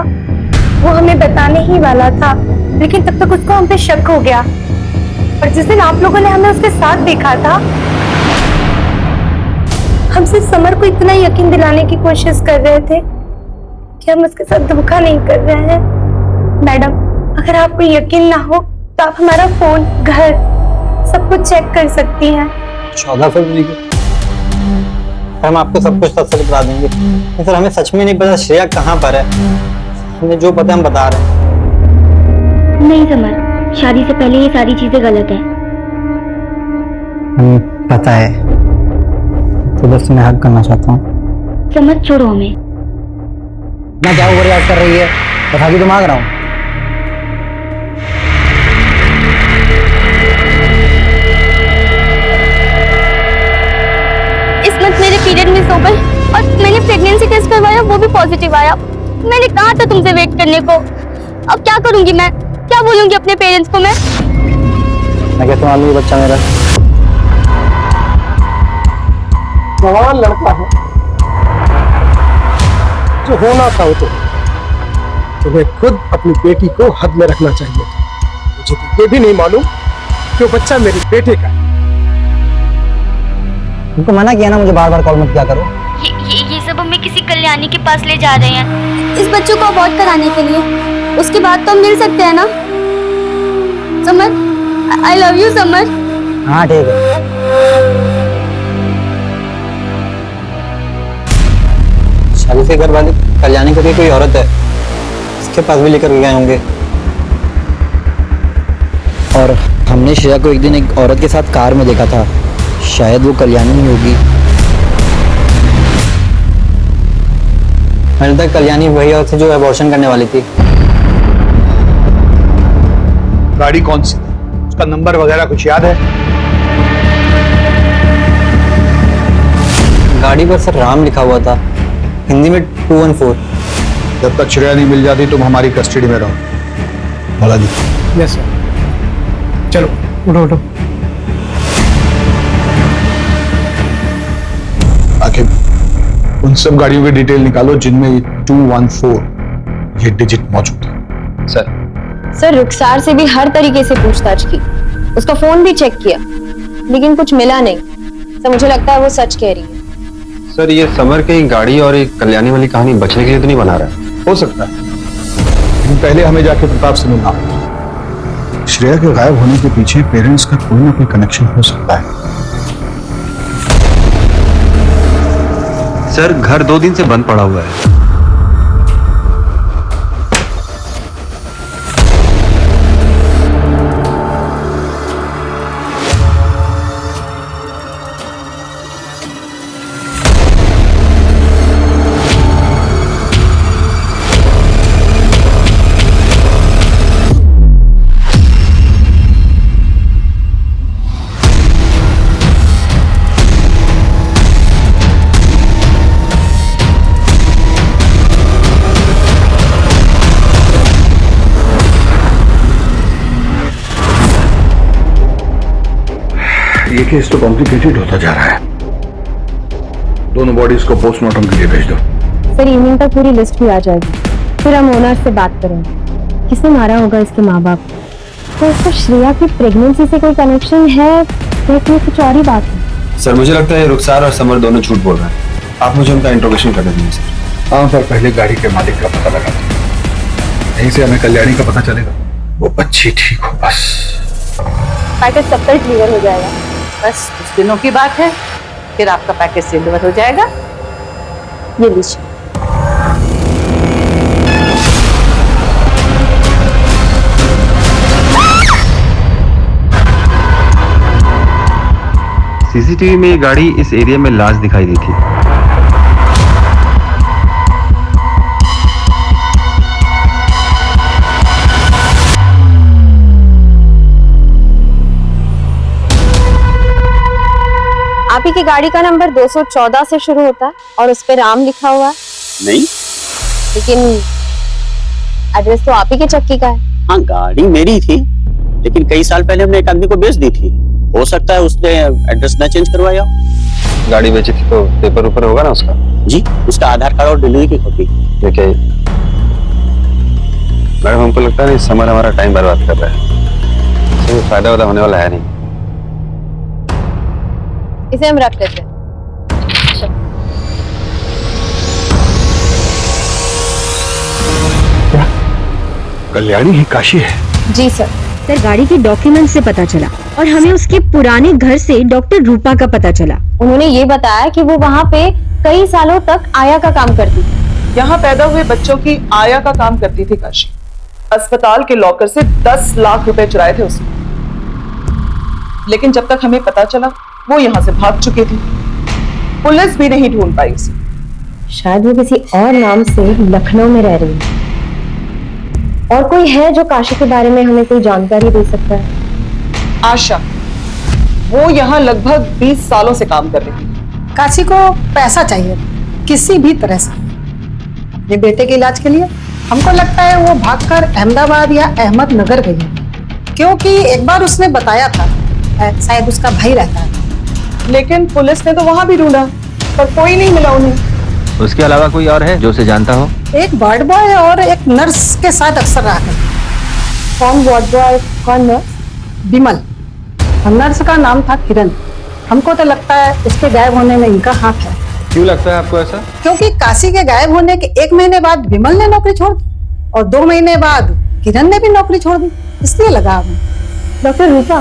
वो हमें बताने ही वाला था, लेकिन तब तक उसको हम पे शक हो गया। और जिस दिन आप लोगों ने हमें उसके साथ देखा था, हम सिर्फ समर को इतना यकीन दिलाने की कोशिश कर रहे थे कि हम उसके साथ धोखा नहीं कर रहे हैं। मैडम, अगर आपको यकीन ना हो तो आप हमारा फोन, घर सब कुछ चेक कर सकती हैं। 14 फरवरी को हम आपको सब कुछ सच बता देंगे। सर हमें सच में नहीं पता श्रेया कहाँ पर है, हमें जो पता हम बता रहे हैं। नहीं समर, शादी से पहले ये सारी चीजें गलत है। पता है, तो बस मैं हक करना चाहता हूँ। समझ, छोड़ो हमें। मैं क्या ओवर रिएक्ट कर रही है, बता के तो मांग रहा हूँ। इस मंथ मेरे पीरियड मिस हो गए और मैंने प्रेगनेंसी टेस्ट करवाया, वो भी पॉजिटिव आया। मैंने कहा था तुमसे वेट करने को। अब क्या करूंगी मैं, क्या बोलूंगी अपने पेरेंट्स को मैं क्या मालूम ये बच्चा मेरा जवान लड़का है, जो होना था वो तो तुम्हें खुद अपनी बेटी को हद में रखना चाहिए था। मुझे तो ये भी नहीं मालूम कि वो बच्चा मेरे बेटे का है। तुमको मना किया ना मुझे बार बार कॉल मत किया करो। ये सब हमें किसी कल्याणी के पास ले जा रहे हैं इस बच्चों को अबॉर्ट कराने के लिए। उसके बाद तो हम मिल सकते हैं ना। Summer, I love you summer. हाँ ठीक है। शादी से घर वाले कल्याणी करके कोई औरत है, इसके पास भी लेकर गए होंगे। और हमने श्रेया को एक दिन एक औरत के साथ कार में देखा था, शायद वो कल्याणी ही होगी। मैंने तक कल्याणी वही औरत थी जो अबॉर्शन करने वाली थी। गाड़ी कौन सी, उसका नंबर वगैरह कुछ याद है? गाड़ी पर सर राम लिखा हुआ था, हिंदी में 214। जब तक श्रेया नहीं मिल जाती तुम हमारी कस्टडी में रहो। बोला दी। Yes sir. चलो उठो उठो। आखिर उन सब गाड़ियों की डिटेल निकालो जिनमें ये 214 ये डिजिट मौजूद है। सर रुखसार से भी हर तरीके से पूछताछ की, उसका फोन भी चेक किया, लेकिन कुछ मिला नहीं। सर मुझे लगता है वो सच कह रही है। सर ये समर की गाड़ी और एक कल्याणी वाली कहानी बचने के लिए तो नहीं बना रहा है? हो सकता है, लेकिन पहले हमें जाके प्रताप से मिलना। श्रेया के गायब होने के पीछे पेरेंट्स का कोई ना कोई कनेक्शन हो सकता है। सर घर 2 दिन से बंद पड़ा हुआ है। ये केस तो कॉम्प्लिकेटेड होता जा रहा है। दोनों बॉडीज को पोस्टमार्टम के लिए भेज दो। सर इवनिंग तक पूरी लिस्ट भी आ जाएगी, फिर हम ओनर से बात करेंगे। किसने मारा होगा इसके माँ बाप? तो इसको श्रेया की प्रेगनेंसी से कोई कनेक्शन है या फिर कुछ और ही बात है? सर मुझे लगता है रुखसार और समर दोनों झूठ बोल रहे हैं। आप मुझे उनका इंट्रोगेशन कर दीजिए सर। हाँ पर पहले गाड़ी के मालिक का पता लगा, यहीं से हमें कल्याणी का पता चलेगा। वो बच्ची ठीक हो बस। पैकेज कब तक डिलीवर हो जाएगा? बस कुछ दिनों की बात है, फिर आपका पैकेज डिलीवर हो जाएगा। ये लीजिए। सीसीटीवी में ये गाड़ी इस एरिया में लास्ट दिखाई दी थी। आप ही की गाड़ी का नंबर 214 से शुरू होता है और उस पे राम लिखा हुआ है। नहीं, लेकिन एड्रेस तो आप ही के चक्की का है। हाँ गाड़ी मेरी थी, लेकिन कई साल पहले हमने एक आदमी को बेच दी थी। हो सकता है उसने एड्रेस ना चेंज करवाया। गाड़ी बेची थी तो पेपर ऊपर होगा ना उसका? जी, उसका आधार कार्ड और डिलीवरी की कॉपी। देखिए मैडम, हमको लगता है नहीं समर हमारा टाइम बर्बाद कर रहा है, इससे कोई फायदा होने वाला है नहीं। इसे हम रख लेते हैं। कल्याणी ही काशी है? जी सर। सर गाड़ी के डॉक्यूमेंट से पता चला और हमें उसके पुराने घर से डॉक्टर रूपा का पता चला। उन्होंने ये बताया कि वो वहाँ पे कई सालों तक आया का काम करती थी। यहाँ पैदा हुए बच्चों की आया का काम करती थी काशी। अस्पताल के लॉकर से 10 लाख रुपए चुराए थे उसने, लेकिन जब तक हमें पता चला वो यहाँ से भाग चुकी थी। पुलिस भी नहीं ढूंढ पाई उसे। शायद वो किसी और नाम से लखनऊ में रह रही है। और कोई है जो काशी के बारे में हमें कोई जानकारी दे सकता है? आशा, वो यहाँ लगभग 20 सालों से काम कर रही है। काशी को पैसा चाहिए किसी भी तरह से अपने बेटे के इलाज के लिए। हमको लगता है वो भागकर अहमदाबाद या अहमदनगर गई है, क्योंकि एक बार उसने बताया था शायद उसका भाई रहता है। लेकिन पुलिस ने तो वहां भी ढूंढा पर कोई नहीं मिला उन्हें। उसके अलावा कोई और है जो उसे जानता हो? एक वार्ड बॉय और एक नर्स के साथ अक्सर रहा करता। कौन वार्ड बॉय, कौन नर्स? विमल। नर्स का नाम था किरण। हमको तो लगता है इसके गायब होने में इनका हाथ है। क्यों लगता है आपको ऐसा? क्योंकि काशी के गायब होने के 1 महीने बाद विमल ने नौकरी छोड़ दी और 2 महीने बाद किरण ने भी नौकरी छोड़ दी, इसलिए लगा हमें। डॉक्टर रूपा,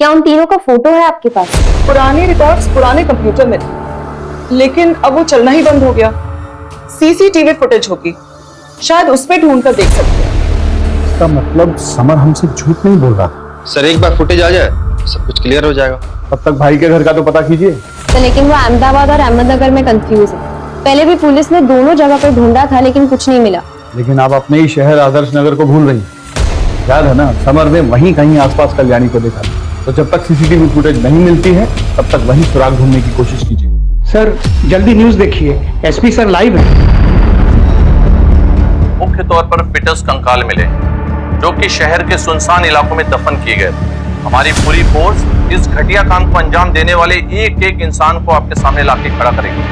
क्या उन तीनों का फोटो है आपके पास? पुराने रिकॉर्ड्स पुराने कंप्यूटर में थे, लेकिन अब वो चलना ही बंद हो गया। सीसीटीवी फुटेज होगी, शायद उसमें ढूंढ कर देख सकते हैं। इसका मतलब समर हमसे झूठ नहीं बोल रहा। सर एक बार फुटेज आ जाए सब कुछ क्लियर हो जाएगा। तब तक भाई के घर का तो पता कीजिए। तो लेकिन वो अहमदाबाद और अहमदनगर में कंफ्यूज है। पहले भी पुलिस ने दोनों जगह पर ढूंढा था लेकिन कुछ नहीं मिला। लेकिन आप अपने ही शहर आदर्श नगर को भूल रही हैं। याद है ना, समर ने वहीं कहीं आसपास कल्याणी को देखा। तो जब तक सीसीटीवी फुटेज नहीं मिलती है तब तक वहीं सुराग ढूंढने की कोशिश कीजिए। सर जल्दी न्यूज देखिए, एसपी सर लाइव है। मुख्य तौर पर फिटस कंकाल मिले जो कि शहर के सुनसान इलाकों में दफन किए गए। हमारी पूरी फोर्स इस घटिया काम को अंजाम देने वाले एक एक इंसान को आपके सामने लाके खड़ा करेगी।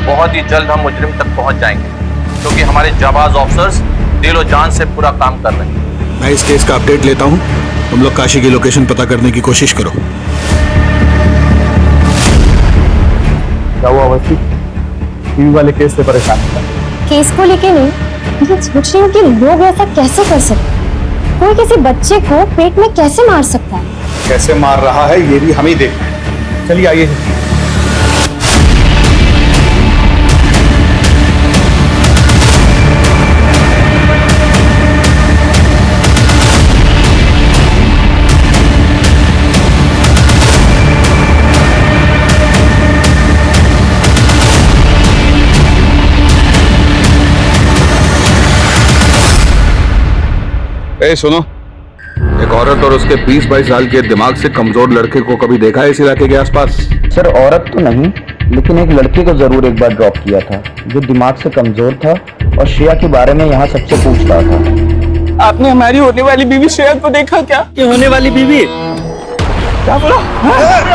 बहुत ही जल्द हम मुजरिम तक पहुंच जाएंगे, क्योंकि हमारे जाबाज ऑफिसर्स दिलो जान से पूरा काम कर रहे हैं। मैं इस केस का अपडेट लेता हूं, तुम लोग काशी की लोकेशन पता करने की कोशिश करो। क्या हुआ अवस्थी? टीवी वाले केस से परेशान था। केस को लेके नहीं, लेकिन सोच रही हूँ कि लोग ऐसा कैसे कर सकते हैं। कोई किसी बच्चे को पेट में कैसे मार सकता है? कैसे मार रहा है ये भी हम ही देखना है। चलिए आइए। ए सुनो, एक औरत और उसके 20-22 साल के दिमाग से कमजोर लड़के को कभी देखा है इस इलाके के आसपास? सर औरत तो नहीं, लेकिन एक लड़के को जरूर एक बार ड्रॉप किया था जो दिमाग से कमजोर था और श्रेया के बारे में यहाँ सबसे पूछ रहा था। आपने हमारी होने वाली बीवी श्रेया को देखा क्या? ये होने वाली बीवी? क्या बोला?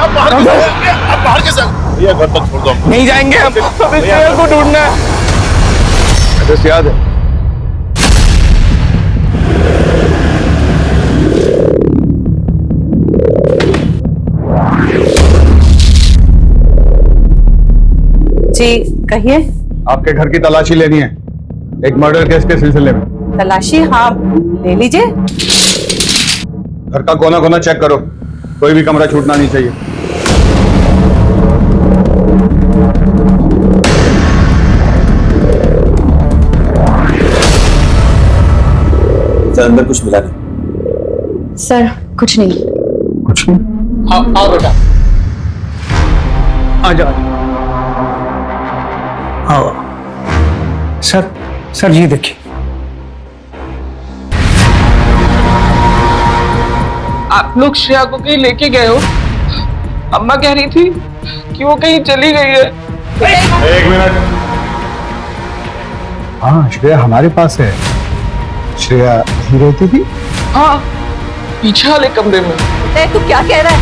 आप बाहर के साथ भैया घर तक छोड़ दो। नहीं जाएंगे हम, हमें श्रेया को ढूंढना है। एड्रेस याद है? जी कहिए। आपके घर की तलाशी लेनी है, एक मर्डर केस के सिलसिले में। तलाशी? हाँ ले लीजिए। घर का कोना कोना चेक करो, कोई भी कमरा छूटना नहीं चाहिए। सर अंदर कुछ मिला नहीं। सर कुछ नहीं। कुछ नहीं? आओ बेटा, आ जाओ। आओ सर, सर जी देखिए। आप लोग श्रेया को कहीं लेके गए हो? अम्मा कह रही थी कि वो कहीं चली गई है। एक मिनट। हाँ श्रेया हमारे पास है। श्रेया ही रहती थी? हाँ पीछे वाले कमरे में। तू क्या कह रहा है?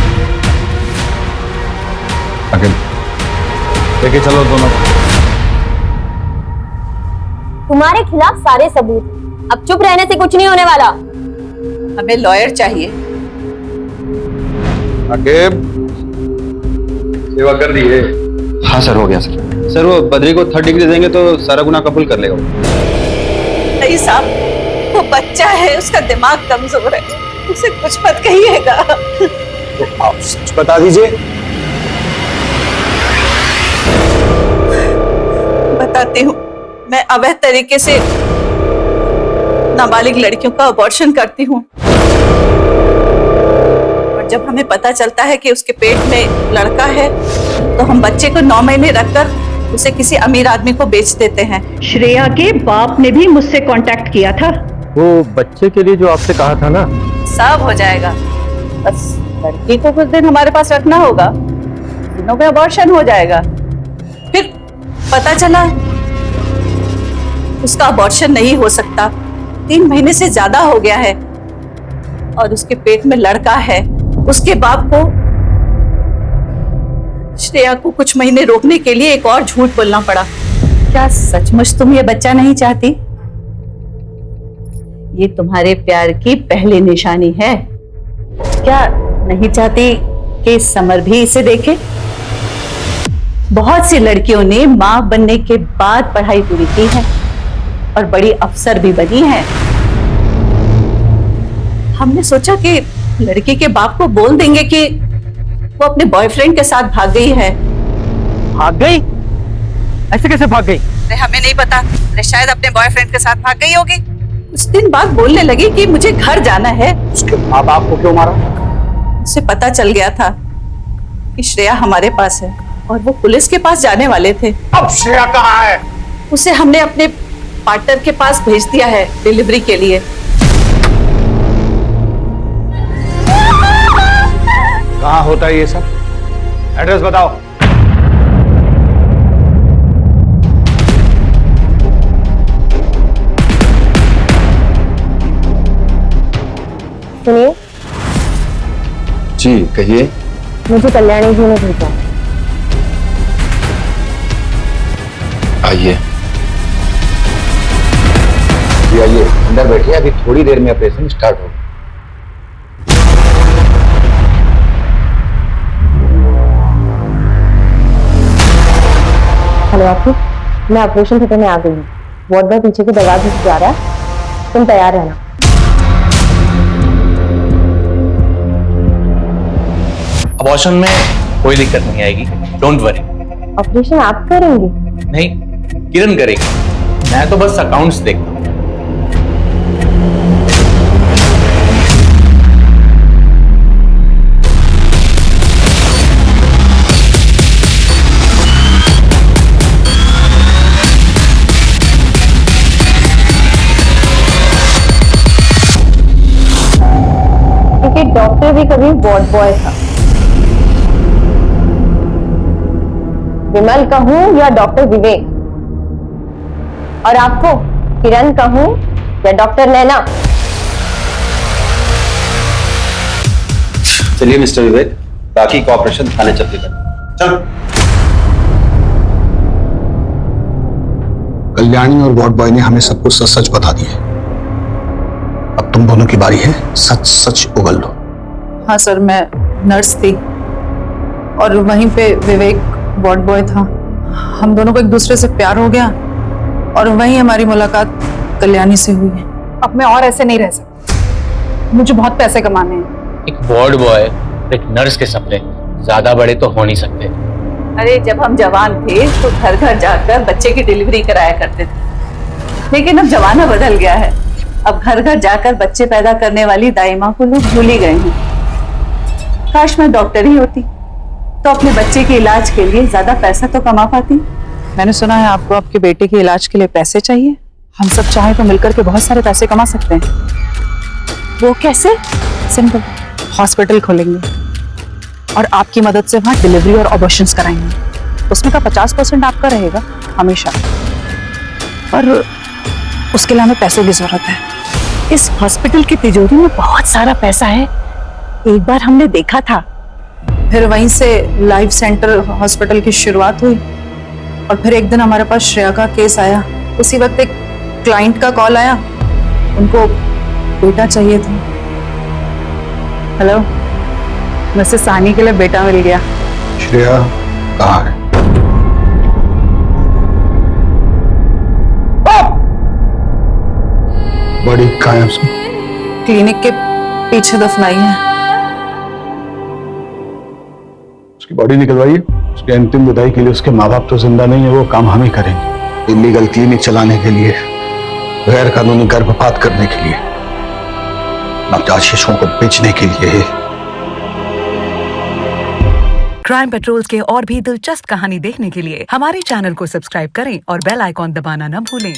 अकेले लेके चलो दोनों। तुम्हारे खिलाफ सारे सबूत, अब चुप रहने से कुछ नहीं होने वाला। हमें लॉयर चाहिए। अकेब सेवा कर दी है। हाँ सर हो गया सर। सर वो बद्री को 3rd डिग्री देंगे तो सारा गुनाह कबूल कर लेगा। नहीं साहब, वो बच्चा है, उसका दिमाग कमजोर है, उसे कुछ मत कहिएगा। तो आप सच बता दीजिए। बताती हूँ, मैं अवैध तरीके से नाबालिग लड़कियों का अबॉर्शन करती हूँ, और जब हमें पता चलता है कि उसके पेट में लड़का है तो हम बच्चे को 9 महीने रखकर उसे किसी अमीर आदमी को बेच देते हैं। श्रेया के बाप ने भी मुझसे कांटेक्ट किया था। वो बच्चे के लिए जो आपसे कहा था ना। सब हो जाएगा, बस लड़की को कुछ दिन हमारे पास रखना होगा, दिनों में अबॉर्शन हो जाएगा। फिर पता चला उसका अबॉर्शन नहीं हो सकता, 3 महीने से ज्यादा हो गया है और उसके पेट में लड़का है। उसके बाप को श्रेया को कुछ महीने रोकने के लिए एक और झूठ बोलना पड़ा। क्या सचमुच तुम ये बच्चा नहीं चाहती? ये तुम्हारे प्यार की पहली निशानी है। क्या नहीं चाहती कि समर भी इसे देखे? बहुत सी लड़कियों ने मां बनने के बाद पढ़ाई पूरी की है और बड़ी अफसर भी बनी है। हमने सोचा कि लड़की के बाप को बोल देंगे कि वो अपने बॉयफ्रेंड के साथ भाग गई है। भाग गई? ऐसे कैसे भाग गई? हमें नहीं पता, शायद अपने बॉयफ्रेंड के साथ भाग गई होगी। उस दिन बाद बोलने लगी कि मुझे घर जाना है। उसके माँ बाप को क्यों मारा? उसे पता चल गया था कि श्रेया हमारे पास है और वो पुलिस के पास जाने वाले थे। अब श्रेया कहाँ है? उसे हमने अपने पार्टनर के पास भेज दिया है डिलीवरी के लिए। कहाँ होता है ये सब? एड्रेस बताओ। सुनिए। जी कहिए। मुझे कल्याणी जी ने भेजा। आइए। जी आइए, अंदर बैठिए, अभी थोड़ी देर में ऑपरेशन स्टार्ट होगा। हेलो आपको, मैं ऑपरेशन थिएटर में आ गई हूँ। वार्ड बॉय पीछे के दरवाजे से जा रहा है, तुम तैयार रहना। अबॉर्शन में कोई दिक्कत नहीं आएगी, डोंट वरी। ऑपरेशन आप करेंगे? नहीं, किरण करेगी, मैं तो बस अकाउंट्स देखता हूँ। क्योंकि डॉक्टर भी कभी वार्ड बॉय था। विमल कहूं या डॉक्टर विवेक, और आपको किरण कहूं या डॉक्टर नैना? चलिए मिस्टर विवेक, बाकी का ऑपरेशन थाने चल के कर। चल। कल्याणी और वार्ड बॉय ने हमें सब कुछ सच सच बता दिया। अब तुम दोनों की बारी है, सच सच उगल लो। हाँ सर, मैं नर्स थी और वहीं पे विवेक वार्ड बॉय था। हम दोनों को एक दूसरे से प्यार हो गया और वहीं हमारी मुलाकात कल्याणी से हुई है। अब मैं और ऐसे नहीं रह सकती, मुझे बहुत पैसे कमाने हैं। एक वार्ड बॉय, एक नर्स के सपने ज्यादा बड़े तो हो नहीं सकते। अरे जब हम जवान थे तो घर घर जाकर बच्चे की डिलीवरी कराया करते थे, लेकिन अब जमाना बदल गया है। अब घर घर जाकर बच्चे पैदा करने वाली दाई माँ को लोग भूल ही गए हैं। काश मैं डॉक्टर ही होती तो अपने बच्चे के इलाज के लिए ज्यादा पैसा तो कमा पाती। मैंने सुना है आपको आपके बेटे के इलाज के लिए पैसे चाहिए। हम सब चाहें तो मिलकर के बहुत सारे पैसे कमा सकते हैं। वो कैसे? सिंपल, हॉस्पिटल खोलेंगे और आपकी मदद से वहां डिलीवरी और ऑपरेशंस कराएंगे। उसमें का 50% आपका रहेगा हमेशा, पर उसके लिए हमें पैसों की जरूरत है। इस हॉस्पिटल की तिजोरी में बहुत सारा पैसा है, एक बार हमने देखा था। फिर वहीं से लाइफ सेंटर हॉस्पिटल की शुरुआत हुई और फिर एक दिन हमारे पास श्रेया का केस आया। उसी वक्त एक क्लाइंट का कॉल आया, उनको बेटा चाहिए था। हेलो, मुझसे सानी के लिए बेटा मिल गया। श्रेया कहाँ है? बॉडी कहाँ है उसकी? क्लिनिक के पीछे दफनाई है। उसकी बॉडी निकलवाइए। उसके अंतिम विदाई के लिए उसके माँ बाप तो जिंदा नहीं है, वो काम हम ही करेंगे। इलीगल क्लिनिक चलाने के लिए, गैर कानूनी गर्भपात करने के लिए, नवजात शिशुओं को बेचने के लिए। क्राइम पेट्रोल्स के और भी दिलचस्प कहानी देखने के लिए हमारे चैनल को सब्सक्राइब करें और बेल आइकॉन दबाना न भूलें।